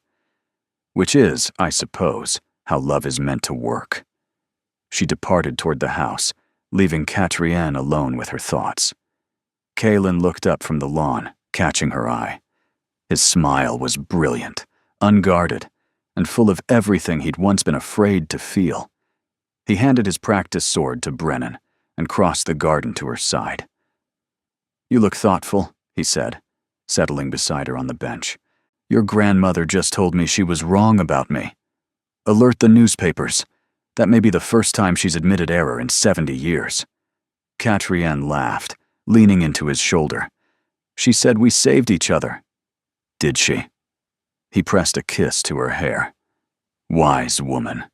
"Which is, I suppose, how love is meant to work." She departed toward the house, leaving Catrienne alone with her thoughts. Kaelin looked up from the lawn, catching her eye. His smile was brilliant, unguarded, and full of everything he'd once been afraid to feel. He handed his practice sword to Brennan and crossed the garden to her side. "You look thoughtful," he said, settling beside her on the bench. "Your grandmother just told me she was wrong about me. Alert the newspapers. That may be the first time she's admitted error in 70 years. Catrienne laughed, leaning into his shoulder. "She said we saved each other." "Did she?" He pressed a kiss to her hair. "Wise woman."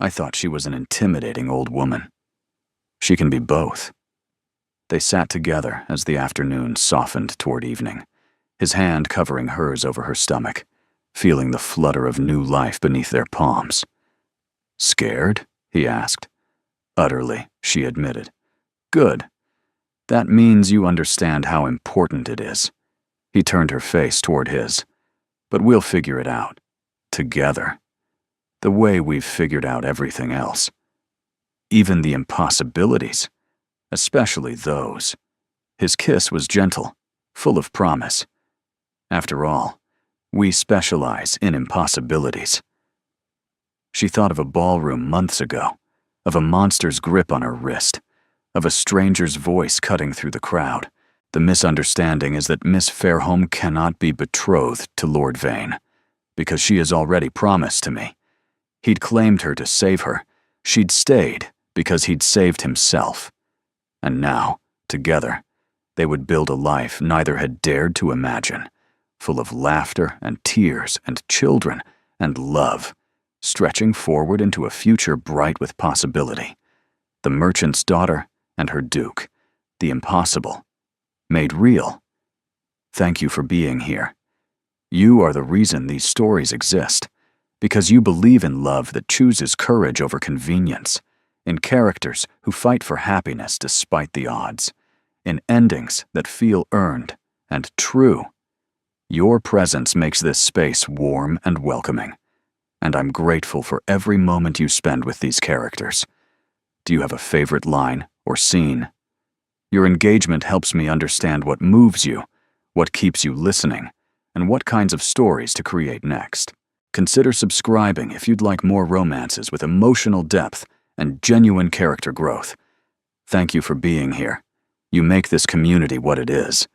"I thought she was an intimidating old woman." "She can be both." They sat together as the afternoon softened toward evening, his hand covering hers over her stomach, feeling the flutter of new life beneath their palms. "Scared?" he asked. "Utterly," she admitted. "Good. That means you understand how important it is." He turned her face toward his. "But we'll figure it out. Together. The way we've figured out everything else. Even the impossibilities. Especially those." His kiss was gentle, full of promise. "After all, we specialize in impossibilities." She thought of a ballroom months ago, of a monster's grip on her wrist, of a stranger's voice cutting through the crowd. "The misunderstanding is that Miss Fairholme cannot be betrothed to Lord Vane, because she is already promised to me. He'd claimed her to save her. She'd stayed because he'd saved himself. And now, together, they would build a life neither had dared to imagine, full of laughter and tears and children and love, stretching forward into a future bright with possibility. The merchant's daughter and her duke, the impossible, made real. Thank you for being here. You are the reason these stories exist, because you believe in love that chooses courage over convenience, in characters who fight for happiness despite the odds, in endings that feel earned and true. Your presence makes this space warm and welcoming, and I'm grateful for every moment you spend with these characters. Do you have a favorite line or scene? Your engagement helps me understand what moves you, what keeps you listening, and what kinds of stories to create next. Consider subscribing if you'd like more romances with emotional depth and genuine character growth. Thank you for being here. You make this community what it is.